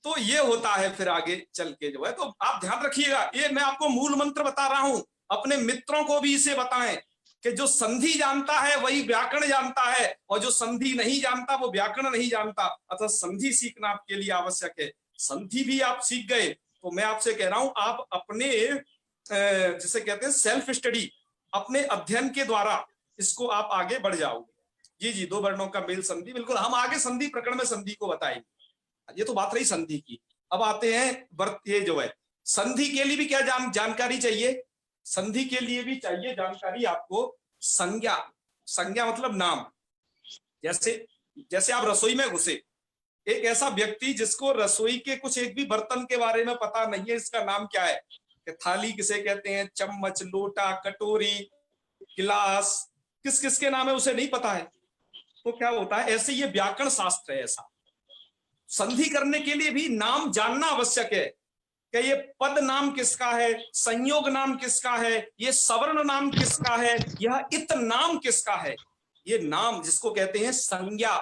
तो ये होता है फिर आगे चल के जो है। तो आप ध्यान रखिएगा, ये मैं आपको मूल मंत्र बता रहा हूं, अपने मित्रों को भी इसे बताएं कि जो संधि जानता है वही व्याकरण जानता है, और जो संधि नहीं जानता वो व्याकरण नहीं जानता। अतः संधि सीखना आपके लिए आवश्यक है। संधि भी आप सीख गए तो मैं आपसे कह रहा हूं, आप अपने जिसे कहते हैं सेल्फ स्टडी, अपने अध्ययन के द्वारा इसको आप आगे बढ़ जाओगे। जी, 2 वर्णों का मेल संधि, बिल्कुल हम आगे संधि प्रकरण में संधि को बताएंगे। ये तो बात रही संधि की। अब आते हैं ये जो है, संधि के लिए भी क्या जानकारी चाहिए? संधि के लिए भी चाहिए जानकारी आपको संज्ञा। संज्ञा मतलब नाम। जैसे आप रसोई में घुसे, एक ऐसा व्यक्ति जिसको रसोई के कुछ एक भी बर्तन के बारे में पता नहीं है, इसका नाम क्या है, कि थाली किसे कहते हैं, चम्मच, लोटा, कटोरी, गिलास, किस किस के नाम है उसे नहीं पता है। तो क्या होता है, ऐसे ये व्याकरण शास्त्र है। ऐसा संधि करने के लिए भी नाम जानना आवश्यक है कि ये पद नाम किसका है, संयोग नाम किसका है, ये सवर्ण नाम किसका है, यह इत नाम किसका है। ये नाम जिसको कहते हैं संज्ञा।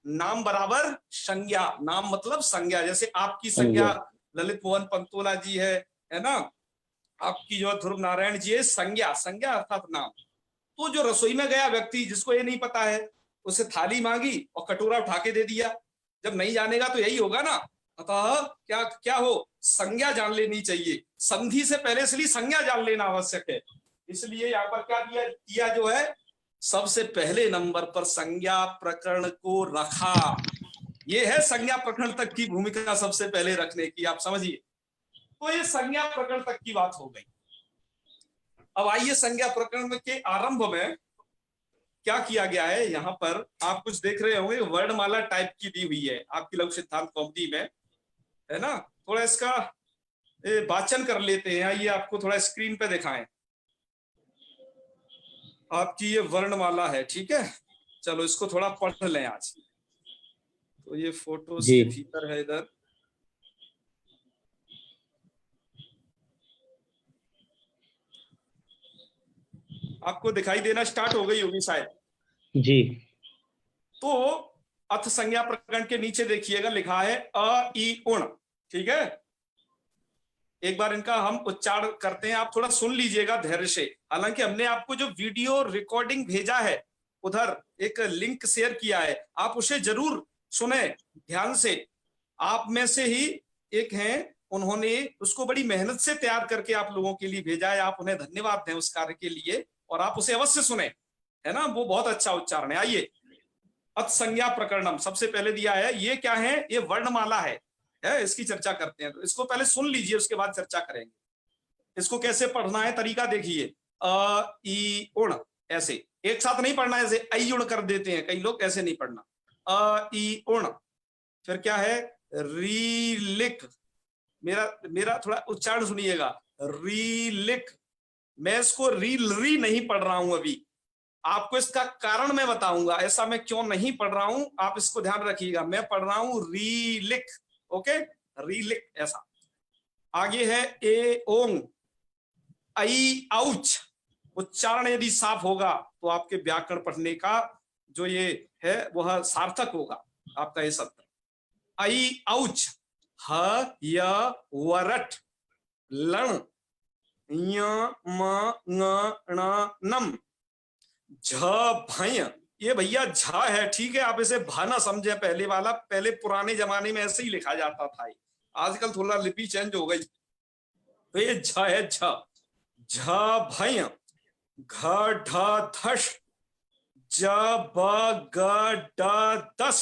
नाम बराबर संज्ञा, नाम मतलब संज्ञा। जैसे आपकी संज्ञा ललित मोहन पंतोला जी है ना, आपकी जो ध्रुव नारायण जी है, संज्ञा। संज्ञा अर्थात नाम। तो जो रसोई में गया व्यक्ति जिसको ये नहीं पता है, उसे थाली मांगी और कटोरा उठा के दे दिया। जब नहीं जानेगा तो यही होगा ना। अतः क्या क्या हो, संज्ञा जान लेनी चाहिए। संधि से पहले इसलिए संज्ञा जान लेना आवश्यक है। इसलिए यहाँ पर क्या दिया जो है, सबसे पहले नंबर पर संज्ञा प्रकरण को रखा। ये है संज्ञा प्रकरण तक की भूमिका सबसे पहले रखने की, आप समझिए। तो ये संज्ञा प्रकरण तक की बात हो गई। अब आइए संज्ञा प्रकरण के आरंभ में क्या किया गया है, यहाँ पर आप कुछ देख रहे होंगे, वर्णमाला टाइप की दी हुई है आपकी लघु सिद्धांत कौमुदी में, है ना। थोड़ा इसका वाचन कर लेते हैं, आइए आपको थोड़ा स्क्रीन पे दिखाएं। आपकी ये वर्णमाला है, ठीक है। चलो इसको थोड़ा पढ़ लें आज। तो ये फोटोज जी। के भीतर है इधर, आपको दिखाई देना स्टार्ट हो गई होगी शायद। जी। तो अथ संज्ञा प्रकरण के नीचे देखिएगा लिखा है अ ई उण, ठीक है। एक बार इनका हम उच्चारण करते हैं, आप थोड़ा सुन लीजिएगा धैर्य से। हालांकि हमने आपको जो वीडियो रिकॉर्डिंग भेजा है, उधर एक लिंक शेयर किया है, आप उसे जरूर सुने ध्यान से। आप में से ही एक हैं, उन्होंने उसको बड़ी मेहनत से तैयार करके आप लोगों के लिए भेजा है, आप उन्हें धन्यवाद दें उस कार्य के लिए, और आप उसे अवश्य सुने, है ना। वो बहुत अच्छा उच्चारण है। आइए, अथ संज्ञा प्रकरणम सबसे पहले दिया है। ये क्या है, ये वर्णमाला है, इसकी चर्चा करते हैं। तो इसको पहले सुन लीजिए, उसके बाद चर्चा करेंगे। इसको कैसे पढ़ना है, तरीका देखिए। अ ई उण, ऐसे एक साथ नहीं पढ़ना, ऐसे ऐ उण कर देते हैं कई लोग, ऐसे नहीं पढ़ना। अ ई उण, फिर क्या है, रीलिक। मेरा थोड़ा उच्चारण सुनिएगा, रीलिक। मैं इसको री नहीं पढ़ रहा हूं अभी, आपको इसका कारण मैं बताऊंगा, ऐसा मैं क्यों नहीं पढ़ रहा हूं, आप इसको ध्यान रखिएगा। मैं पढ़ रहा हूं रीलिक, ओके, रीलिक ऐसा। आगे है ए ओंग, आई आउच। उच्चारण यदि साफ होगा तो आपके व्याकरण पढ़ने का जो ये है वह सार्थक होगा, आपका ये सत्र। आई आउच, ह य वरट, लण, य म ङ ण नम, झ भय। ये भैया झ है, ठीक है, आप इसे भ ना समझे, पहले वाला, पहले पुराने जमाने में ऐसे ही लिखा जाता था, आजकल थोड़ा लिपि चेंज हो गई। तो ये झ है, झ, झ भय, घ ढ धश, ज ब ग ड दस,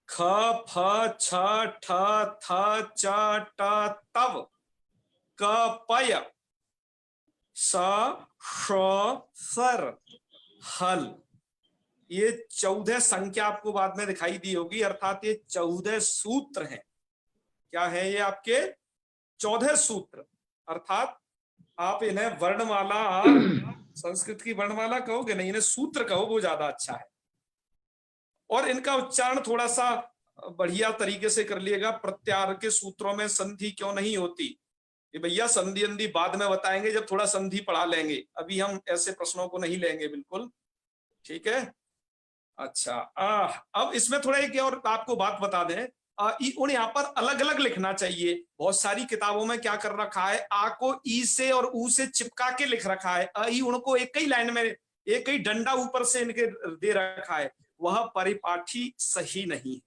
ख फ छ ठ थ च ट तव, क पय, स श सर, हल। ये 14 संख्या आपको बाद में दिखाई दी होगी, अर्थात ये 14 सूत्र हैं। क्या है ये, आपके 14 सूत्र, अर्थात आप इन्हें वर्णमाला, संस्कृत की वर्णमाला कहोगे नहीं, इन्हें सूत्र कहो, वो ज्यादा अच्छा है। और इनका उच्चारण थोड़ा सा बढ़िया तरीके से कर लिएगा। प्रत्याहार के सूत्रों में संधि क्यों नहीं होती, ये भैया संधि अंधि बाद में बताएंगे, जब थोड़ा संधि पढ़ा लेंगे, अभी हम ऐसे प्रश्नों को नहीं लेंगे बिल्कुल, ठीक है। अच्छा, अब इसमें थोड़ा एक और आपको बात बता दें, उन यहाँ पर अलग अलग लिखना चाहिए। बहुत सारी किताबों में क्या कर रखा है, आ को ई से और ऊ से चिपका के लिख रखा है, अ ई उन को एक ही लाइन में, एक ही डंडा ऊपर से इनके दे रखा है, वह परिपाठी सही नहीं।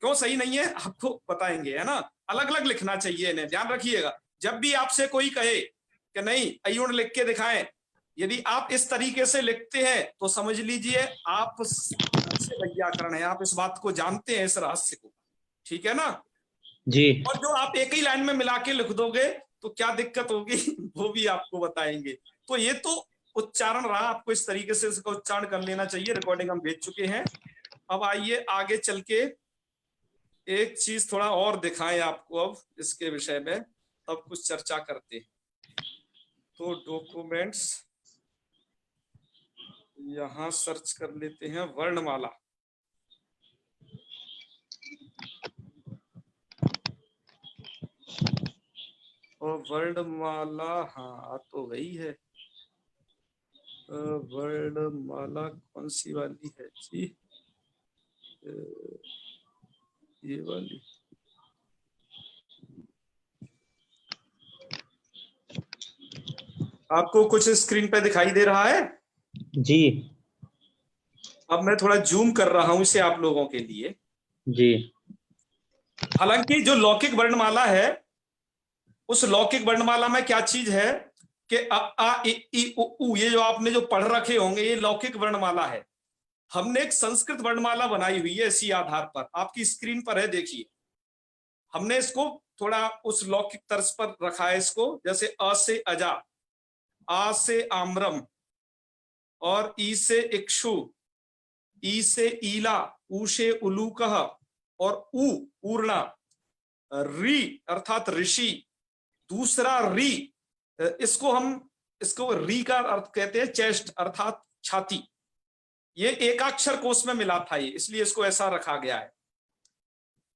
क्यों सही नहीं है, आपको बताएंगे, है ना। अलग अलग लिखना चाहिए इन्हें, ध्यान रखिएगा। जब भी आपसे कोई कहे कि नहीं अयुण लिख के दिखाएं, यदि आप इस तरीके से लिखते हैं तो समझ लीजिए आप अच्छे व्याकरण है, आप इस बात को जानते हैं, इस रहस्य को, ठीक है ना जी। और जो आप एक ही लाइन में मिला के लिख दोगे तो क्या दिक्कत होगी वो भी आपको बताएंगे। तो ये तो उच्चारण रहा, आपको इस तरीके से इसका उच्चारण कर लेना चाहिए। रिकॉर्डिंग हम भेज चुके हैं। अब आइए आगे चल के एक चीज थोड़ा और दिखाएं आपको, अब इसके विषय में तब कुछ चर्चा करते हैं। तो डॉक्यूमेंट्स यहां सर्च कर लेते हैं, वर्णमाला। और वर्णमाला, हाँ तो वही है, वर्णमाला कौन सी वाली है जी, ये वाली। आपको कुछ स्क्रीन पे दिखाई दे रहा है जी। अब मैं थोड़ा जूम कर रहा हूं इसे आप लोगों के लिए जी। हालांकि जो लौकिक वर्णमाला है, उस लौकिक वर्णमाला में क्या चीज है कि अ आ इ ई उ, ये जो आपने जो पढ़ रखे होंगे ये लौकिक वर्णमाला है। हमने एक संस्कृत वर्णमाला बनाई हुई है इसी आधार पर, आपकी स्क्रीन पर है, देखिए। हमने इसको थोड़ा उस लौकिक तर्ज पर रखा है इसको, जैसे अ से अजा, आ से आम्रम, और ई से इक्षु, ई से ईला, ऊ से उलूकह और ऊ ऊर्णा, री अर्थात ऋषि, दूसरा री, इसको री का अर्थ कहते हैं चेस्ट अर्थात छाती। ये एकाक्षर कोश में मिला था ये, इसलिए इसको ऐसा रखा गया है।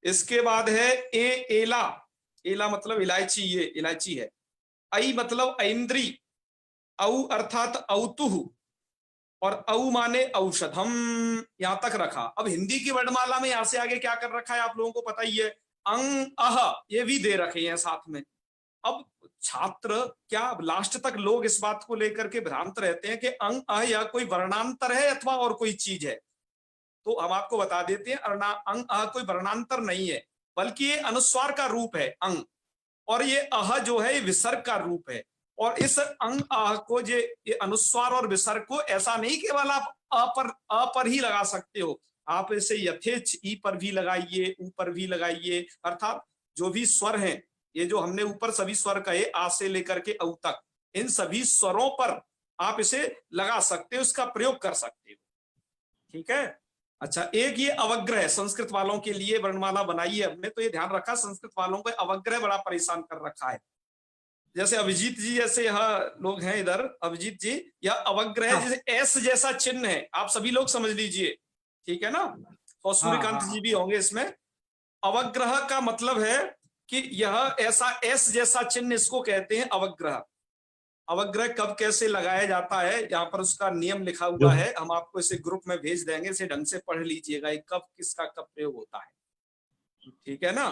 इसके बाद है एला, एला मतलब इलायची, ये इलायची है। आई मतलब ऐन्द्री, औ अर्थात औतुह और औ माने औषध, हम यहां तक रखा। अब हिंदी की वर्णमाला में यहां से आगे क्या कर रखा है आप लोगों को पता ही है, अंग अह ये भी दे रखे हैं साथ में। अब छात्र क्या लास्ट तक लोग इस बात को लेकर के भ्रांत रहते हैं कि अंग अह या कोई वर्णांतर है अथवा और कोई चीज है, तो हम आपको बता देते हैं अंग अह कोई वर्णांतर नहीं है, बल्कि ये अनुस्वार का रूप है अंग, और ये अह जो है ये विसर्ग का रूप है। और इस अंग आह को ये अनुस्वार और विसर्ग को ऐसा नहीं केवल आप अ पर ही लगा सकते हो, आप इसे यथेच ई पर भी लगाइए, ऊ पर भी लगाइए, अर्थात जो भी स्वर हैं, ये जो हमने ऊपर सभी स्वर कहे आ से लेकर के औ तक, इन सभी स्वरों पर आप इसे लगा सकते हो, इसका प्रयोग कर सकते हो। ठीक है। अच्छा, एक ये अवग्रह है, संस्कृत वालों के लिए वर्णमाला बनाई है हमने, तो ये ध्यान रखा संस्कृत वालों को अवग्रह बड़ा परेशान कर रखा है। जैसे अभिजीत जी जैसे यहाँ लोग हैं इधर, अभिजीत जी, या अवग्रह जैसे एस जैसा चिन्ह है, आप सभी लोग समझ लीजिए, ठीक है ना, और सूर्यकांत जी भी होंगे इसमें। अवग्रह का मतलब है कि यह ऐसा एस जैसा चिन्ह, इसको कहते हैं अवग्रह। अवग्रह कब कैसे लगाया जाता है, यहाँ पर उसका नियम लिखा हुआ है, हम आपको इसे ग्रुप में भेज देंगे, इसे ढंग से पढ़ लीजिएगा, ये कब किसका कब प्रयोग होता है, ठीक है ना।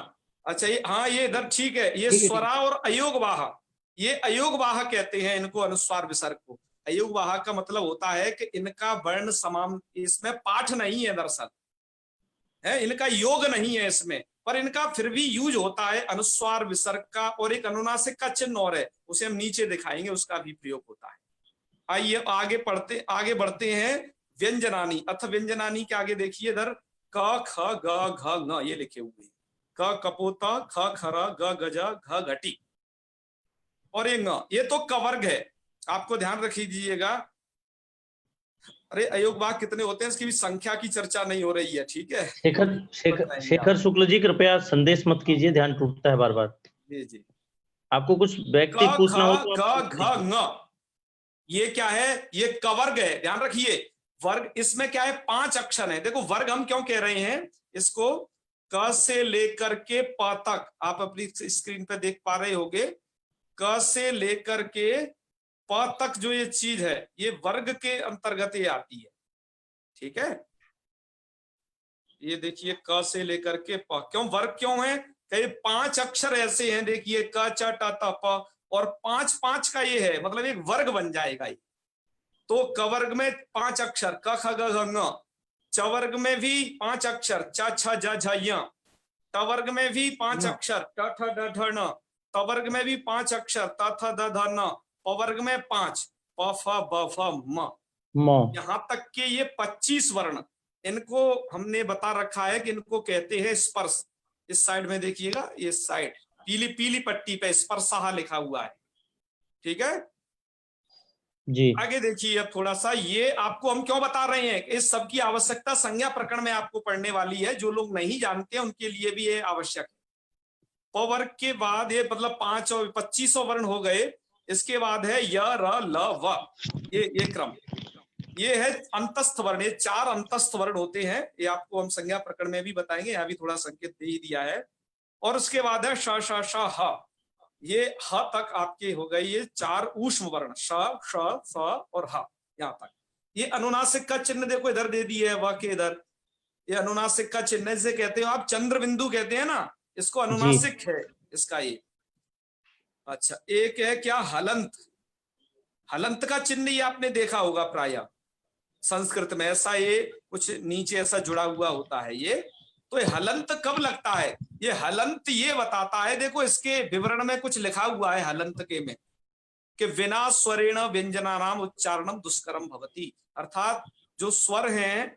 अच्छा, ये हाँ ये इधर ठीक है, ये स्वरा और अयोगवाह, ये अयोगवाह कहते हैं इनको, अनुस्वार विसर्ग को। अयोगवाह का मतलब होता है कि इनका वर्ण समान, इसमें पाठ नहीं है दरअसल, है इनका योग नहीं है इसमें, पर इनका फिर भी यूज होता है अनुस्वार विसर्ग का, और एक अनुनासिक का चिन्ह और है, उसे हम नीचे दिखाएंगे, उसका भी प्रयोग होता है। आइए आगे बढ़ते हैं। व्यंजनानी, अथ व्यंजनानी के आगे देखिए इधर, क ख ग घ ङ ये लिखे हुए हैं, क कपोता, ख खरा, ग गजा, घ घटी और ये ङ, ये तो कवर्ग है, आपको ध्यान रख दीजिएगा। अरे अयोगवाह कितने होते हैं इसकी भी संख्या की चर्चा नहीं हो रही है, ठीक है। शेखर शुक्ल जी कृपया संदेश मत कीजिए, ध्यान टूटता है बार बार। जी आपको कुछ व्यक्ति पूछना हो तो ग घ ये क्या है, ये कवर्ग है, ध्यान रखिए। वर्ग इसमें क्या है, 5 अक्षर है। देखो वर्ग हम क्यों कह रहे हैं इसको, क से लेकर के प तक, आप अपनी स्क्रीन पे देख पा रहे होंगे, क से लेकर के प तक जो ये चीज है, ये वर्ग के अंतर्गत ये आती है, ठीक है। ये देखिए क से लेकर के प, क्यों वर्ग क्यों है, कई 5 अक्षर ऐसे हैं, देखिए क च ट त प, और 5 का ये है, मतलब एक वर्ग बन जाएगा ये। तो कवर्ग में 5 अक्षर क ख ग घ ङ, चवर्ग में भी 5 अक्षर च छ ज झ य, टवर्ग में भी 5 अक्षर ट ठ ड ढ ण, तवर्ग में भी 5 अक्षर त थ द ध न, पवर्ग में 5 प फ ब फ म, यहाँ तक के ये 25 वर्ण, इनको हमने बता रखा है कि इनको कहते हैं स्पर्श। इस साइड में देखिएगा, ये साइड पीली पट्टी पे स्पर्शः लिखा हुआ है, ठीक है जी। आगे देखिए अब थोड़ा सा, ये आपको हम क्यों बता रहे हैं, इस सब की आवश्यकता संज्ञा प्रकरण में आपको पढ़ने वाली है, जो लोग नहीं जानते हैं उनके लिए भी ये आवश्यक है। पवर्ग के बाद ये मतलब 5 और 25 वर्ण हो गए। इसके बाद है य र ल व, ये क्रम, ये है अंतस्थ वर्ण, ये 4 अंतस्थ वर्ण होते हैं, ये आपको हम संज्ञा प्रकरण में भी बताएंगे, यहाँ भी थोड़ा संकेत दे ही दिया है। और उसके बाद है श श श ह, ये ह तक आपके हो गए ये 4 ऊष्म वर्ण, श श स और ह, यहाँ तक। ये अनुनासिक का चिन्ह देखो इधर दे दिए है, व के इधर, ये अनुनासिक का चिन्ह, इसे कहते हो आप चंद्र बिंदु कहते हैं ना, इसको अनुनासिक है इसका ये। अच्छा, एक है क्या हलंत, हलंत का चिन्ह ये आपने देखा होगा प्रायः संस्कृत में, ऐसा ये कुछ नीचे ऐसा जुड़ा हुआ होता है ये। तो ये हलंत कब लगता है, ये हलंत ये बताता है, देखो इसके विवरण में कुछ लिखा हुआ है हलंत के में, कि विना स्वरेण व्यंजनानाम उच्चारणम दुष्करम भवति, अर्थात जो स्वर हैं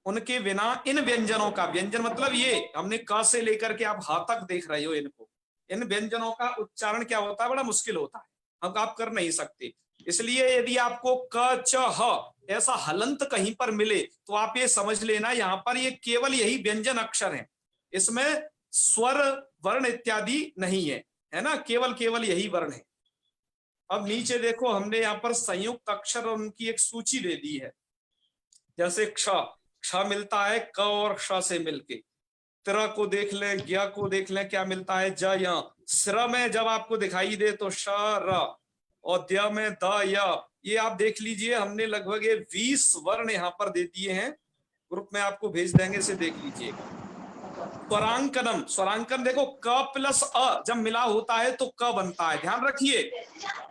उनके बिना इन व्यंजनों का, व्यंजन मतलब ये हमने क से लेकर के आप ह तक देख रहे हो इनको, इन व्यंजनों का उच्चारण क्या होता है, बड़ा मुश्किल होता है, हम आप कर नहीं सकते। इसलिए यदि आपको क च ह ऐसा हलंत कहीं पर मिले तो आप ये समझ लेना यहाँ पर ये केवल यही व्यंजन अक्षर है, इसमें स्वर वर्ण इत्यादि नहीं है, है ना, केवल केवल यही वर्ण है। अब नीचे देखो हमने यहाँ पर संयुक्त अक्षर और उनकी एक सूची दे दी है। जैसे क्ष, क्ष मिलता है क और क्ष से मिलके। त्र को देख लें, ज्ञ को देख लें, क्या मिलता है ज य। स्र में जब आपको दिखाई दे तो श र, और द्य में द य। ये आप देख लीजिए, हमने लगभग 20 वर्ण यहाँ पर दे दिए हैं, ग्रुप में आपको भेज देंगे, इसे देख लीजिएगा। स्वरांकनम, स्वरांकन देखो क प्लस अ जब मिला होता है तो क बनता है। ध्यान रखिए,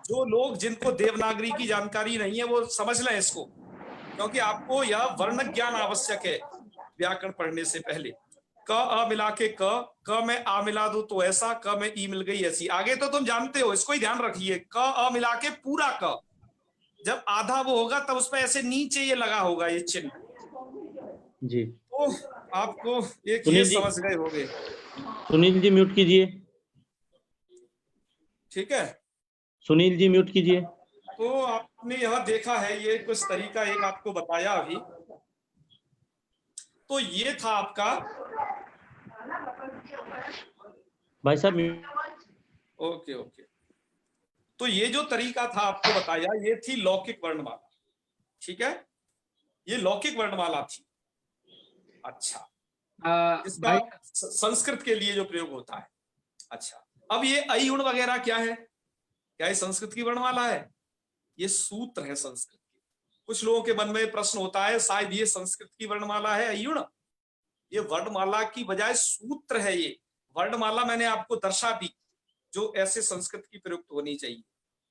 जो लोग जिनको देवनागरी की जानकारी नहीं है वो समझ लें इसको, क्योंकि आपको यह वर्ण ज्ञान आवश्यक है व्याकरण पढ़ने से पहले। क अ मिला के क में आ मिला दो तो ऐसा, क में ई मिल गई ऐसी। आगे तो तुम जानते हो, इसको ही ध्यान रखिए। क अ मिला के पूरा क, जब आधा वो होगा तब उस पर ऐसे नीचे ये लगा होगा ये चिन्ह जी। तो आपको एक ये सुनील जी, समझ गए होंगे। सुनील जी म्यूट कीजिए। ठीक है, सुनील जी म्यूट कीजिए। तो आपने यह देखा है, ये कुछ तरीका एक आपको बताया अभी। तो ये था आपका, भाई साहब ओके ओके, तो ये जो तरीका था आपको बताया, ये थी लौकिक वर्णमाला। ठीक है, ये लौकिक वर्णमाला थी। अच्छा, इसका भाई संस्कृत के लिए जो प्रयोग होता है। अच्छा, अब ये अयुण वगैरह क्या है? क्या ये संस्कृत की वर्णमाला है? ये सूत्र है संस्कृत के। कुछ लोगों के मन में प्रश्न होता है शायद ये संस्कृत की वर्णमाला है अयुण। ये वर्णमाला की बजाय सूत्र है। ये वर्णमाला मैंने आपको दर्शा दी जो ऐसे संस्कृत की प्रयुक्त होनी चाहिए।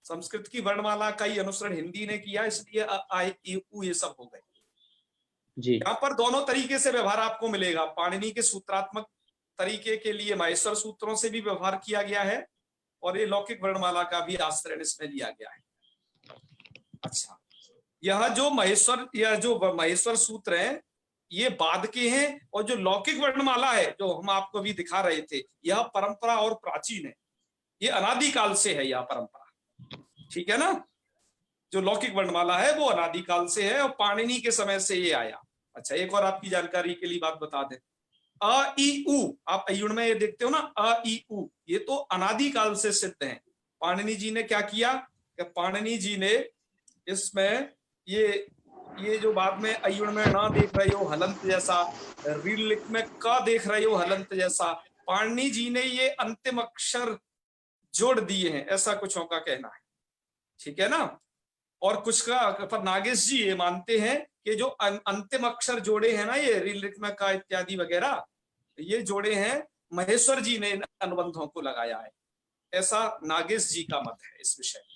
संस्कृत की वर्णमाला का ही अनुसरण हिंदी ने किया, इसलिए अ आ इ उ ये सब हो गए। जी। यहाँ पर दोनों तरीके से व्यवहार आपको मिलेगा। पाणिनि के सूत्रात्मक तरीके के लिए माहेश्वर सूत्रों से भी व्यवहार किया गया है, और ये लौकिक वर्णमाला का भी आश्रय इसमें लिया गया है। अच्छा, यह जो महेश्वर सूत्र है ये बाद के हैं, और जो लौकिक वर्णमाला है जो हम आपको भी दिखा रहे थे, यह परंपरा और प्राचीन है। ये अनादिकाल से है यह परंपरा। ठीक है ना, जो लौकिक वर्णमाला है वो अनादिकाल से है और पाणिनि के समय से ये आया। अच्छा, एक और आपकी जानकारी के लिए बात बता दें, अ ई उ, आप अयुण में ये देखते हो ना अ ई उ, ये तो अनादिकाल से सिद्ध है। पाणिनि जी ने क्या किया कि पाणिनि जी ने इसमें ये जो बाद में अयुण में ना देख रहे हो हलंत जैसा, रील लिख में क देख रहे हो हलंत जैसा, पाणिनि जी ने ये अंतिम अक्षर जोड़ दिए हैं, ऐसा कुछ का कहना है। ठीक है ना, और कुछ का पर नागेश जी ये मानते हैं कि जो अंतिम अक्षर जोड़े हैं ना ये रील लिख में का इत्यादि वगैरह, ये जोड़े हैं महेश्वर जी ने इन अनुबंधों को लगाया है, ऐसा नागेश जी का मत है इस विषय में।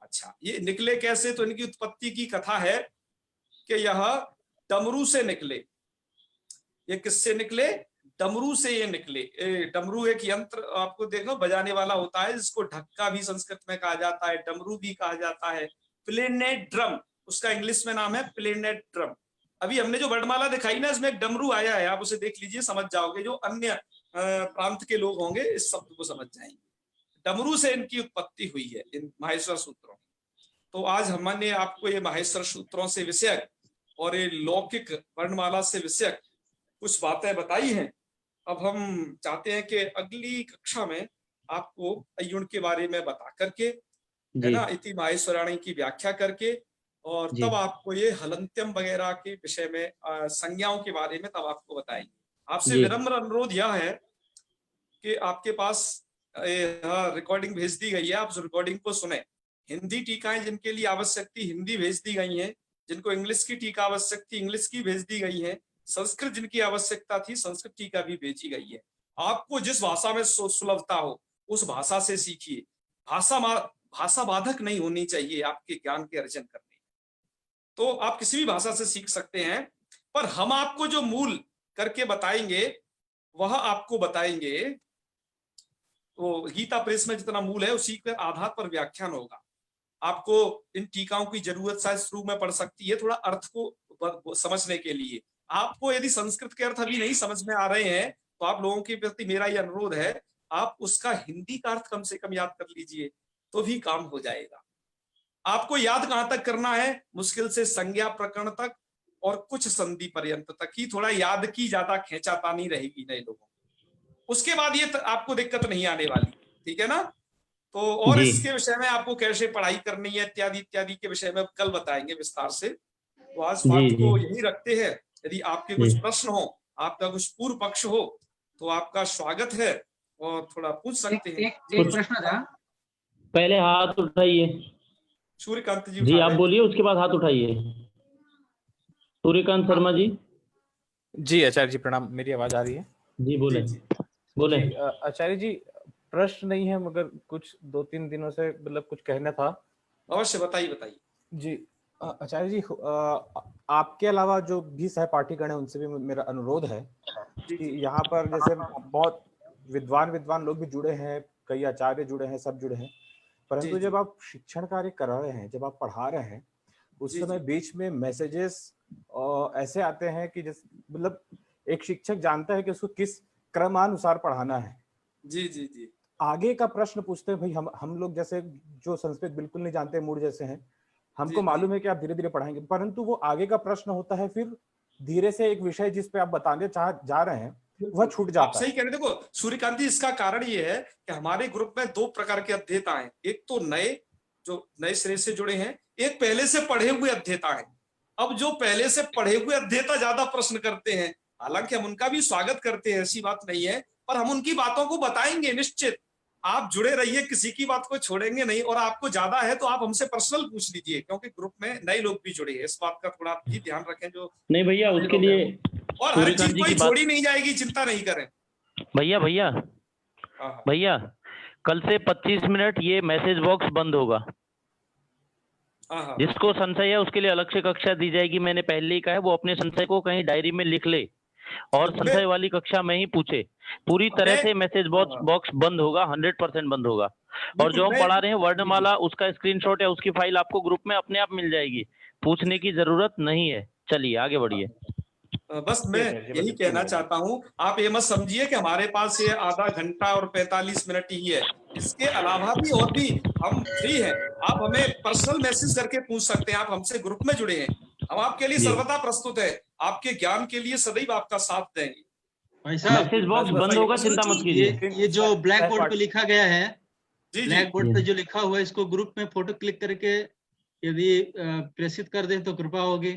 अच्छा, ये निकले कैसे? तो इनकी उत्पत्ति की कथा है कि यह डमरू से निकले। ये किससे निकले? डमरू से ये निकले। डमरू एक यंत्र आपको देखो बजाने वाला होता है, जिसको ढक्का भी संस्कृत में कहा जाता है, डमरू भी कहा जाता है, प्लेनेट ड्रम उसका इंग्लिश में नाम है, प्लेनेट ड्रम। अभी हमने जो वर्णमाला दिखाई ना इसमें एक डमरू आया है, आप उसे देख लीजिए समझ जाओगे। जो अन्य प्रांत के लोग होंगे इस शब्द को समझ जाएंगे। डमरू से इनकी उत्पत्ति हुई है इन माहेश्वर सूत्रों। तो आज हमने आपको ये माहेश्वर सूत्रों से विषयक और ये लौकिक वर्णमाला से विषयक कुछ बातें बताई हैं। अब हम चाहते हैं कि अगली कक्षा में आपको अयुण के बारे में बता करके, है ना, इति माहेश्वराणी की व्याख्या करके, और तब आपको ये हलंत्यम वगैरह के विषय में संज्ञाओं के बारे में तब आपको बताएंगे। आपसे विनम्र अनुरोध यह है कि आपके पास रिकॉर्डिंग भेज दी गई है, आप रिकॉर्डिंग को सुने। हिंदी टीकाएं जिनके लिए आवश्यक थी हिंदी भेज दी गई है, जिनको इंग्लिश की टीका आवश्यक थी इंग्लिश की भेज दी गई है, संस्कृत जिनकी आवश्यकता थी संस्कृत टीका भी भेजी गई है। आपको जिस भाषा में सुलभता हो उस भाषा से सीखिए। भाषा बाधक नहीं होनी चाहिए आपके ज्ञान के अर्जन करने। तो आप किसी भी भाषा से सीख सकते हैं, पर हम आपको जो मूल करके बताएंगे वह आपको बताएंगे। तो गीता प्रेस में जितना मूल है उसी के आधार पर व्याख्यान होगा। आपको इन टीकाओं की जरूरत शायद शुरू में पड़ सकती है थोड़ा अर्थ को समझने के लिए। आपको यदि संस्कृत के अर्थ अभी नहीं समझ में आ रहे हैं तो आप लोगों के प्रति मेरा ये अनुरोध है, आप उसका हिंदी का अर्थ कम से कम याद कर लीजिए तो भी काम हो जाएगा। आपको याद कहां तक करना है? मुश्किल से संज्ञा प्रकरण तक और कुछ संधि पर्यंत तक ही थोड़ा याद की ज्यादा खींचातानी रहेगी नए लोगों को। उसके बाद ये आपको दिक्कत नहीं आने वाली, ठीक है ना? तो और जी। इसके विषय में आपको कैसे पढ़ाई करनी है इत्यादि इत्यादि के विषय में कल बताएंगे विस्तार से। तो आज जी, बात जी। को यही रखते हैं। यदि आपके कुछ जी। प्रश्न हो, आपका कुछ पूर्व पक्ष हो, तो आपका स्वागत है और थोड़ा पूछ सकते हैं। एक प्रश्न था। पहले हाथ उठाइए। सूर्यकांत जी जी उठा आप रहे बोलिए, उसके बाद हाथ उठाइए। सूर्यकांत शर्मा जी। जी आचार्य जी प्रणाम, मेरी आवाज आ रही है? जी बोले। जी, बोले। जी आचार्य जी, प्रश्न नहीं है मगर कुछ 2-3 दिनों से मतलब कुछ कहना था। अवश्य बताइए बताइए। जी आचार्य जी, आपके अलावा जो भी सहपाठीगण है उनसे भी मेरा अनुरोध है जी, कि जी। यहाँ पर जैसे बहुत विद्वान लोग भी जुड़े हैं, कई आचार्य जुड़े हैं, सब जुड़े हैं, परंतु जी, जब आप शिक्षण कार्य कर रहे हैं, जब आप पढ़ा रहे हैं, उस जी, समय जी। बीच में मैसेजेस ऐसे आते हैं कि जिस मतलब एक शिक्षक जानता है कि उसको किस क्रमानुसार पढ़ाना है। जी, जी, जी। आगे का प्रश्न पूछते हैं, भाई हम लोग जैसे जो संस्कृत बिल्कुल नहीं जानते, मूड जैसे हैं, हमको जी, मालूम है कि आप धीरे धीरे पढ़ाएंगे, परंतु वो आगे का प्रश्न होता है फिर धीरे से एक विषय जिस पे आप बताने जा रहे हैं वह छूट आप जाता सही है। कह रहे हैं। देखो सूर्यकांत जी, इसका कारण ये है कि हमारे ग्रुप में दो प्रकार के अध्येता हैं। एक तो नए, जो नए सिरे से जुड़े हैं, एक पहले से पढ़े हुए अध्येता हैं। अब जो पहले से पढ़े हुए अध्येता ज्यादा प्रश्न करते हैं, हालांकि हम उनका भी स्वागत करते हैं, ऐसी बात नहीं है, पर हम उनकी बातों को बताएंगे निश्चित। आप जुड़े रहिए, किसी की बात को छोड़ेंगे नहीं। और आपको ज्यादा है तो आप हमसे पर्सनल पूछ लीजिए, क्योंकि ग्रुप में नए लोग भी जुड़े हैं। इस बात का थोड़ा भी ध्यान रखें। जो नहीं भैया, नए उसके लोग हैं लिए और हर सूर्यकांत चीज जी कोई की बात। छोड़ी नहीं जाएगी, चिंता नहीं करें। भैया भैया हाँ, भैया, कल से 25 मिनट ये मैसेज बॉक्स बंद होगा। हाँ, हाँ। जिसको संशय है उसके लिए अलग से कक्षा दी जाएगी। मैंने पहले ही कहा है, वो अपने संशय को कहीं डायरी में लिख ले और संशय वाली कक्षा में ही पूछे। पूरी तरह से मैसेज बॉक्स बंद होगा, 100% बंद होगा। और जो हम पढ़ा रहे हैं वर्णमाला, उसका स्क्रीनशॉट या उसकी फाइल आपको ग्रुप में अपने आप मिल जाएगी, पूछने की जरूरत नहीं है। चलिए आगे बढ़िए। बस मैं यही कहना चाहता हूं, आप ये मत समझिए कि हमारे पास ये आधा घंटा और 45 मिनट ही है। इसके अलावा भी और भी हम फ्री हैं। आप हमें पर्सनल मैसेज करके पूछ सकते हैं। आप हमसे ग्रुप में जुड़े हैं, हम आपके लिए सर्वदा प्रस्तुत है। आपके ज्ञान के लिए सदैव आपका साथ देंगे। भाई साहब, मैसेज बॉक्स बंद होगा, चिंता मत कीजिए। ये जो ब्लैक बोर्ड पे लिखा गया है, जी, जी। ब्लैक बोर्ड पे जो लिखा हुआ है, इसको ग्रुप में फोटो क्लिक करके यदि प्रेषित कर दें तो कृपा होगी।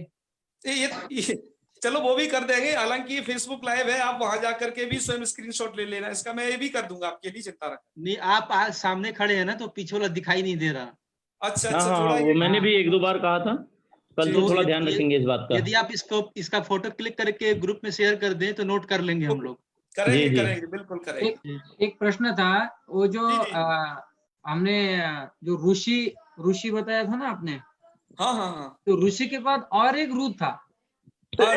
ये चलो वो भी कर देंगे। हालांकि ये फेसबुक लाइव है, आप वहां जाकर के भी स्वयं स्क्रीनशॉट ले लेना। इसका मैं ये भी कर दूंगा आपके लिए, चिंता रखें। नहीं, आप आज सामने खड़े हैं ना, तो पीछे वाला दिखाई नहीं दे रहा। अच्छा हाँ अच्छा, हाँ, थोड़ा वो ये मैंने भी 1-2 बार कहा था, कल जी, तो थोड़ा जी, ध्यान रखेंगे इस बात का। यदि आप इसका फोटो क्लिक करके ग्रुप में शेयर कर दें तो नोट कर लेंगे हम लोग। करेंगे जी, जी। करेंगे, बिल्कुल करेंगे। एक प्रश्न था, वो जो जी, जी। हमने जो ऋषि बताया था ना आपने, हाँ, हाँ, हाँ, तो ऋषि के बाद और एक रूप था। हाँ,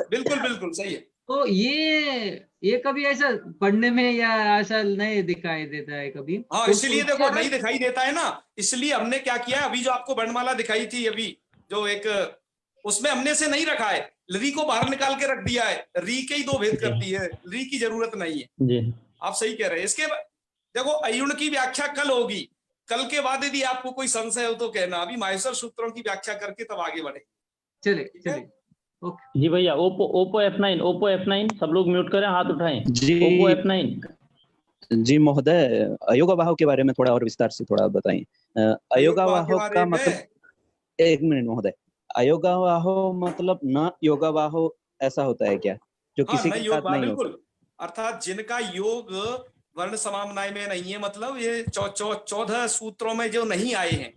बिल्कुल बिल्कुल सही है। तो ये कभी ऐसा पढ़ने में या ऐसा नहीं दिखाई देता है कभी? हाँ, तो इसलिए देखो क्या है? नहीं दिखाई देता है ना, इसलिए हमने क्या किया, अभी जो आपको वर्णमाला दिखाई थी, अभी जो एक, उसमें हमने से नहीं रखा है, री को बाहर निकाल के रख दिया है। री के ही दो भेद करती है, री की जरूरत नहीं है। जी आप सही कह रहे हैं। इसके देखो अयुण की व्याख्या कल होगी। कल के बाद यदि आपको कोई संशय हो तो कहना। अभी माहेश्वर सूत्रों की व्याख्या करके तब आगे बढ़े। चले ओके। जी भैया, ओप्पो F9 सब लोग म्यूट करें, हाथ उठाएं। जी ओप्पो F9। जी महोदय, अयोगावाह के बारे में थोड़ा और विस्तार से थोड़ा बताएं। अयोगावाह का मतलब, एक मिनट महोदय, अयोगावाह मतलब न योगावाह ऐसा होता है क्या, जो किसी के साथ नहीं होता? बिल्कुल, अर्थात जिनका योग वर्ण समामनाय में नहीं है, मतलब ये 14 सूत्रों में जो नहीं आए हैं।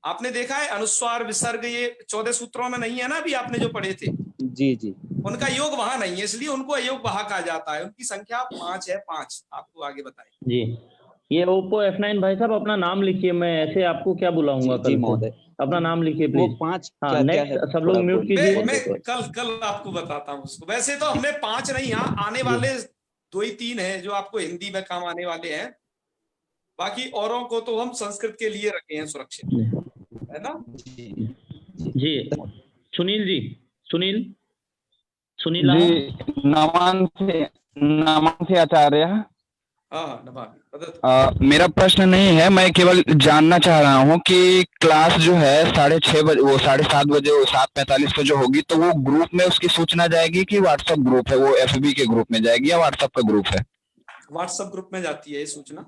आपने देखा है अनुस्वार विसर्ग, ये 14 सूत्रों में नहीं है ना, अभी आपने जो पढ़े थे। जी जी, उनका योग वहां नहीं है, इसलिए उनको अयोगवाह कहा जाता है। उनकी संख्या 5 है, 5 आपको आगे बताएं। जी, ये ओप्पो F9 भाई साहब अपना नाम लिखिए, मैं ऐसे आपको क्या बुलाऊंगा कल महोदय, अपना नाम लिखिए वो प्लीज। 5 हाँ, क्या नेक्स्ट है, सब लोग म्यूट कीजिए। मैं कल आपको बताता हूँ उसको। वैसे तो हमने 5 नहीं, यहाँ आने वाले 2 ही 3 है जो आपको हिंदी में काम आने वाले हैं। बाकी औरों को तो हम संस्कृत के लिए रखे हैं सुरक्षित, है ना? जी सुनील जी, सुनील जी, नमन से आचार्य। हाँ नमामि वदतु। मेरा प्रश्न नहीं है, मैं केवल जानना चाह रहा हूँ कि क्लास जो है 6:30 बजे, वो 7:30 बजे, 7:45 पे जो होगी, तो वो ग्रुप में उसकी सूचना जाएगी कि व्हाट्सएप ग्रुप है, वो एफबी के ग्रुप में जाएगी या व्हाट्सएप का ग्रुप है? व्हाट्सएप ग्रुप में जाती है ये सूचना,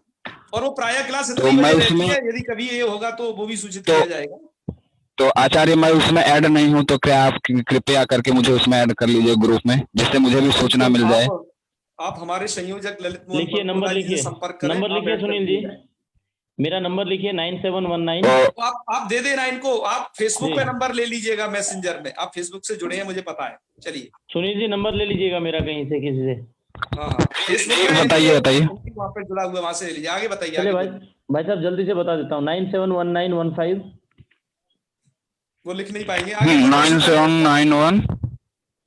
और वो प्रायः क्लास तो इतनी मैं बजे रहती उसमें, है, यदि कभी ये होगा तो वो भी सूचित तो किया जाएगा। तो आचार्य मैं उसमें ऐड नहीं हूँ, तो क्या आप कृपया करके मुझे उसमें ऐड कर लीजिए ग्रुप में, जिससे मुझे भी सूचना मिल जाए। आप हमारे संयोजक ललित मोहन लिखिए, नंबर बरकोला जी से लिखिए, संपर्क करें। नंबर आप लिखिए ऐड कर सुनील जी, दीजिए। मेरा नंबर लिखिए 9719। तो आप दे देना इनको, आप फेसबुक जी। पे नंबर ले लीजिएगा, मैसेंजर में आप फेसबुक से जुड़े हैं मुझे पता है। चलिए सुनील जी नंबर ले लीजिएगा मेरा कहीं से, किसी से। हाँ फेसबुक पे बताइए बताइए। वहाँ पे जुड़ा हुआ, वहां से ले लीजिए। आगे बताइए। चलिए आगे भाई साहब जल्दी से बता देता हूँ, 971915। वो लिख नहीं पाएंगे। आगे कोई प्रश्न? 9791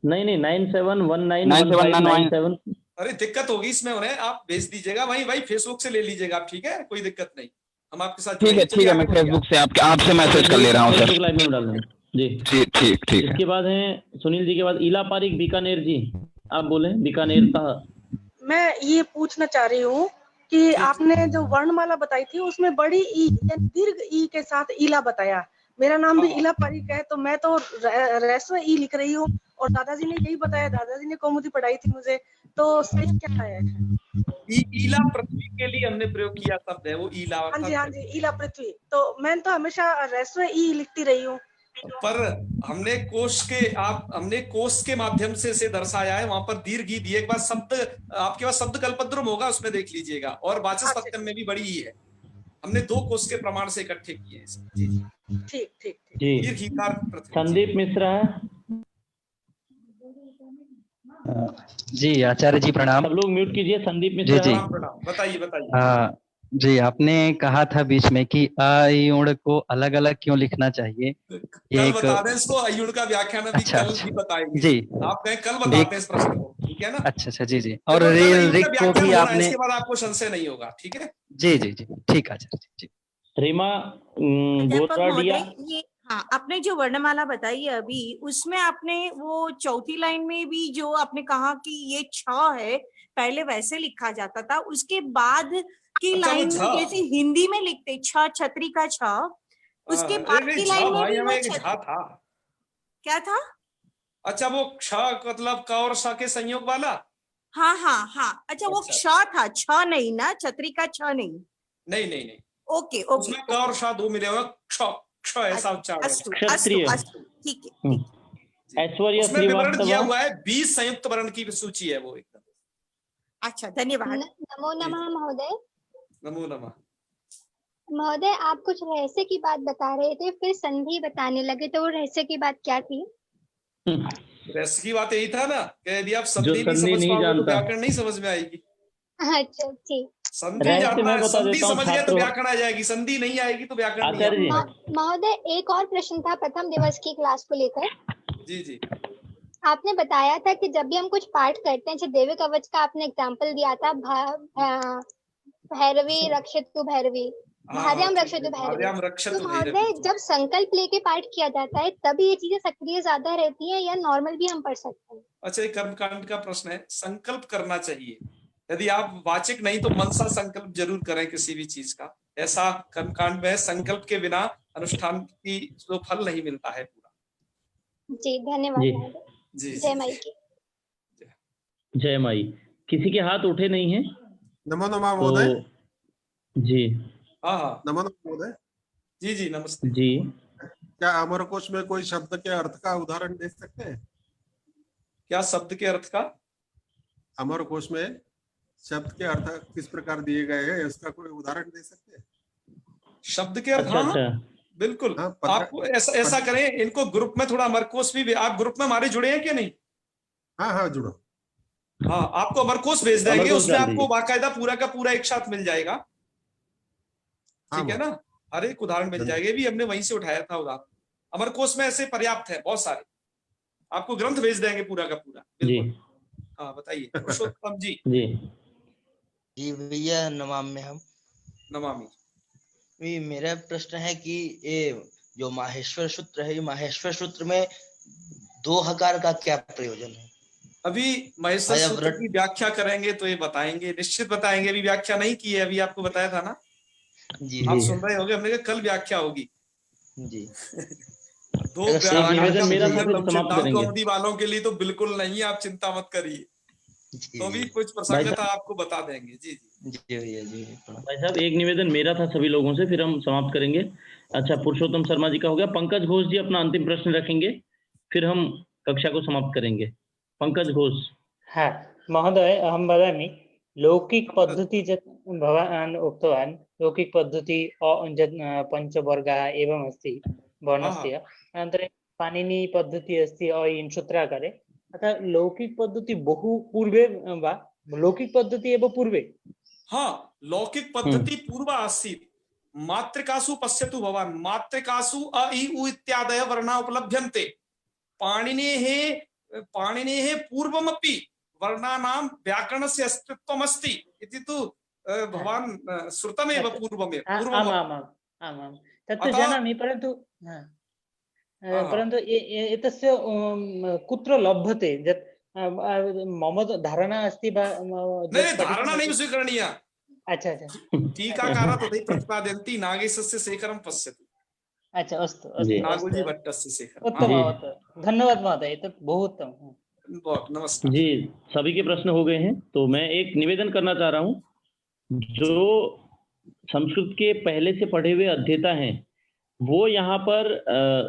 नहीं 97191597। अरे दिक्कत होगी इसमें उन्हें, आप भेज दीजिएगा भाई फेसबुक से ले लीजिएगा आप, ठीक है, कोई दिक्कत नहीं, हम आपके साथ ठीक है, जुड़ेंगे। ठीक है, मैं फेसबुक से आपसे मैसेज कर ले रहा हूँ सर। फेसबुक लाइव में डाल देंगे जी। ठीक ठीक ठीक है। इसके बाद है सुनील जी के बाद ईला पारिक बीकानेर जी, आप बोले बीकानेर का। मैं ये पूछना चाह रही हूँ कि आपने जो वर्णमाला बताई थी उसमें बड़ी ई यानी दीर्घ ई के साथ ईला बताया। मेरा नाम भी ईला पारिक है, तो मैं तो रेस्व ई लिख रही हूँ, और दादाजी ने यही बताया, दादाजी ने कौमुदी पढ़ाई थी मुझे, तो सही क्या है? ईला पृथ्वी के लिए हमने प्रयोग किया शब्द है वो ईला। हाँ जी ईला पृथ्वी, तो मैं तो हमेशा रेस्व ई लिखती रही हूँ। पर हमने कोश के माध्यम से इसे दर्शाया है, वहां पर दीर्घ ई दिए। एक बार शब्द आपके पास शब्द कल्पद्रुम होगा, उसमें देख लीजिएगा, और वाचस्पत्यम में भी बड़ी ई है। हमने 2 कोश के प्रमाण से इकट्ठे किए हैं। जी ठीक ठीक जी। दीर्घ ईकार पृथ्वी। संदीप मिश्रा है जी। आचार्य जी प्रणाम। सब लोग म्यूट कीजिए। संदीप मिश्रा। जी प्रणाम। बताइए। जी, आपने कहा था बीच में कि अयुण को अलग अलग क्यों लिखना चाहिए। कल बता दें इसको, अयुण का व्याख्यान अभी कल भी बताएंगे जी। आप कल बताते हैं इस प्रश्न को, ठीक है ना? अच्छा जी जी। और ऋग को भी आपने, इसके बाद आपको संशय नहीं होगा, ठीक है? जी जी जी ठीक है आचार्य जी। रीमा गोराडिया। ये हाँ, आपने जो वर्णमाला बताई है अभी, उसमें आपने वो चौथी लाइन में भी जो आपने कहा कि ये छ है, पहले वैसे लिखा जाता था, उसके बाद की लाइन में जैसे हिंदी में लिखते छ, छतरी का छ, उसके बाद की लाइन में भी वो था। क्या था? अच्छा वो क्ष मतलब क और श के संयोग वाला। हाँ। अच्छा वो क्ष था, छ नहीं ना, छतरी का छ नहीं। नहीं। ओके उसमें क और श 2 मिले हुए, क्ष ऐसा उच्चारण है। ठीक है। ऐश्वर्या उसमें विवरण दिया हुआ है, 20 संयुक्त वर्ण की सूची है वो एकदम। अच्छा धन्यवाद। नमो नमः महोदय। नमो नमः महोदय, आप कुछ रहस्य की बात बता रहे थे, फिर संधि बताने लगे, तो वो रहस्य की बात क्या थी? रहस्य की बात यही था ना कि यदि आप संधि नहीं समझ पाओगे तो व्याकरण नहीं समझ में आएगी। अच्छा ठीक। संधि जानता है, संधि समझ गए तो व्याकरण आ जाएगी, संधि नहीं आएगी तो व्याकरण नहीं आएगा। महोदय एक और प्रश्न था प्रथम दिवस की क्लास को लेकर। जी आपने बताया था कि जब भी हम कुछ पाठ करते हैं, जैसे देवी कवच का आपने एग्जाम्पल दिया था, भैरवी रक्षितु भैरवी, भार्याम रक्षितु भैरवी, तो महोदय जब संकल्प लेके पाठ किया जाता है तब ये चीजें सक्रिय ज्यादा रहती हैं या नॉर्मल भी हम पढ़ सकते हैं? अच्छा, ये कर्मकांड का प्रश्न है। संकल्प करना चाहिए, यदि आप वाचिक नहीं तो मनसा संकल्प जरूर करें किसी भी चीज का। ऐसा कर्मकांड में संकल्प के बिना अनुष्ठान की जो फल नहीं मिलता है पूरा। जी धन्यवाद। जी जय माई की जय माई। किसी के हाथ उठे नहीं है? नमो नमः महोदय। जी हाँ नमो नमः महोदय। जी नमस्ते जी। क्या अमरकोश में कोई शब्द के अर्थ का उदाहरण दे सकते हैं? क्या शब्द के अर्थ का? अमरकोश में शब्द के अर्थ किस प्रकार दिए गए हैं, इसका कोई उदाहरण दे सकते हैं? शब्द के अर्थ? हाँ बिल्कुल। आप ऐसा करें, इनको ग्रुप में थोड़ा अमरकोश भी, आप ग्रुप में हमारे जुड़े हैं क्या नहीं? हाँ जुड़ो। हाँ आपको अमरकोश भेज देंगे, उसमें आपको बाकायदा पूरा का पूरा एक साथ मिल जाएगा, ठीक है ना? हर एक उदाहरण मिल जाएगा, भी हमने वहीं से उठाया था उदाहरण। अमरकोश में ऐसे पर्याप्त है, बहुत सारे। आपको ग्रंथ भेज देंगे पूरा का पूरा। बिल्कुल। हाँ बताइए पुरुषोत्तम जी। जी भैया नमामि हम। नमामि। मेरा प्रश्न है कि ये जो माहेश्वर सूत्र है, माहेश्वर सूत्र में 2 हकार का क्या प्रयोजन है? अभी महेश्वर आया सूत्र व्रत की व्याख्या करेंगे तो ये बताएंगे, निश्चित बताएंगे। अभी व्याख्या नहीं की है, अभी आपको बताया था ना, जी आप सुन रहे होगे, हमने कहा कल व्याख्या होगी। जी दो अगर एक निवेदन मेरा था, फिर समाप्त सिद्धांत करेंगे। कॉमेडी वालों के लिए तो बिल्कुल नहीं, आप चिंता मत करिए। तो भी कुछ भाई प्रसंगता साहब, आपको बता देंगे। जी जी जी भैया जी भाई साहब एक निवेदन मेरा था सभी लोगों से, फिर हम समाप्त करेंगे। अच्छा, पुरुषोत्तम शर्मा जी का हो गया। पंकज घोष जी अपना अंतिम प्रश्न रखेंगे, फिर हम कक्षा को समाप्त करेंगे। पंकज घोष। हा महोदय, अहं वदामि लौकिकपद्धति यत् भवान् उक्तवान्, लौकिकपद्धति पञ्चवर्गाः एवम् अस्ति वर्णस्य। अनन्तरं पाणिनिपद्धतिः अस्ति अ सूत्राकारे। अतः लौकिकपद्धति बहु पूर्वे वा लौकिकपद्धति एव पूर्वे? हाँ, लौकिक पद्धति पूर्व आसीत्। मातृकासु पश्यतु भवान्, मातृकासु अ इ उ इत्यादयः वर्णाः उपलभ्यन्ते। पाणिनेः पूर्वमपि वर्णानां व्याकरणस्य अस्तित्वमस्ति इति तु भवान् श्रुतमेव पूर्वमेव। आमामाम् तत्तु जानामि, परन्तु एतस्य कुत्र लभ्यते यत् मम धारणा अस्ति वा नहीं, धारणा नहीं स्वीकरणीया। अच्छा टीकाकारः तथैव प्रतिपादयन्ति, नागेशस्य शेखरं पश्यतु। अच्छा, अस्तु अस्तु, नागोजी भट्टस्य शेखरम्। उत्तमं, धन्यवाद महोदय, एतत् बहु उत्तमम्। नमस्कार जी, सभी के प्रश्न हो गए हैं, तो मैं एक निवेदन करना चाह रहा हूँ। जो संस्कृत के पहले से पढ़े हुए अध्येता हैं, वो यहाँ पर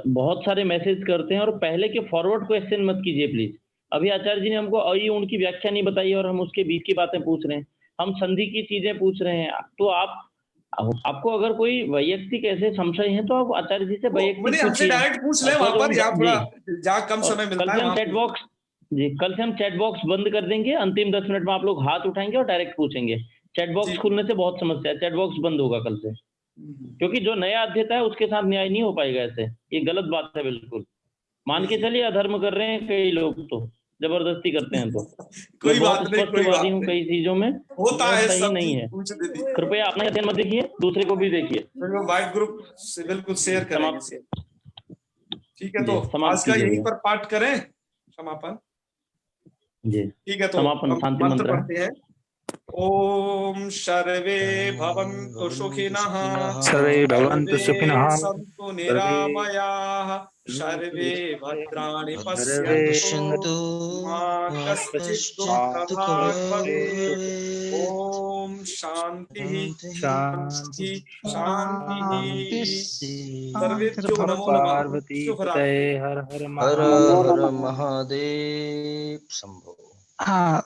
बहुत सारे मैसेज करते हैं, और पहले के फॉरवर्ड क्वेश्चन मत कीजिए प्लीज। अभी आचार्य जी ने हमको अई उन की व्याख्या नहीं बताई और हम उसके बीच की बातें पूछ रहे हैं, हम संधि की चीजें पूछ रहे हैं। तो आपको अगर कोई वैयक्तिक ऐसे संशय है तो आप आचार्य जी से वैयक्तिक हमसे डायरेक्ट पूछ ले, वहां पर जहाँ कम समय मिलता है। कल से हम चैट बॉक्स बंद कर देंगे। अंतिम 10 मिनट में आप लोग हाथ उठाएंगे और डायरेक्ट पूछेंगे। चैट बॉक्स खुलने से बहुत समस्या है, चैट बॉक्स बंद होगा कल से, क्योंकि जो नया अध्येता है उसके साथ न्याय नहीं हो पाएगा। ऐसे ये गलत बात है बिल्कुल। मान के चलिए अधर्म कर रहे हैं कई लोग, तो जबरदस्ती करते हैं। तो कोई बात नहीं, कोई बात हूँ कई चीजों में होता है, सही नहीं है। कृपया अपना अध्ययन मत देखिए, दूसरे को भी देखिए। वाइट ग्रुप से बिल्कुल शेयर करेंगे। ठीक है, तो आज का यहीं पर पाठ करें, समापन। जी ठीक है, तो समापन शांति मंत्र पढ़ते हैं। ओम सर्वे भवन्तु सुखिनः, सर्वे भवन्तु सुखिनः, सन्तु निरामयाः, सर्वे भद्राणि पश्यन्तु, मा कश्चित् दुःखभाग् भवेत्। ओम शान्तिः शान्तिः शान्तिः। सर्वेभ्यो नमो नमः। शुभरात्रि। हर हर महादेव शंभो। हाँ,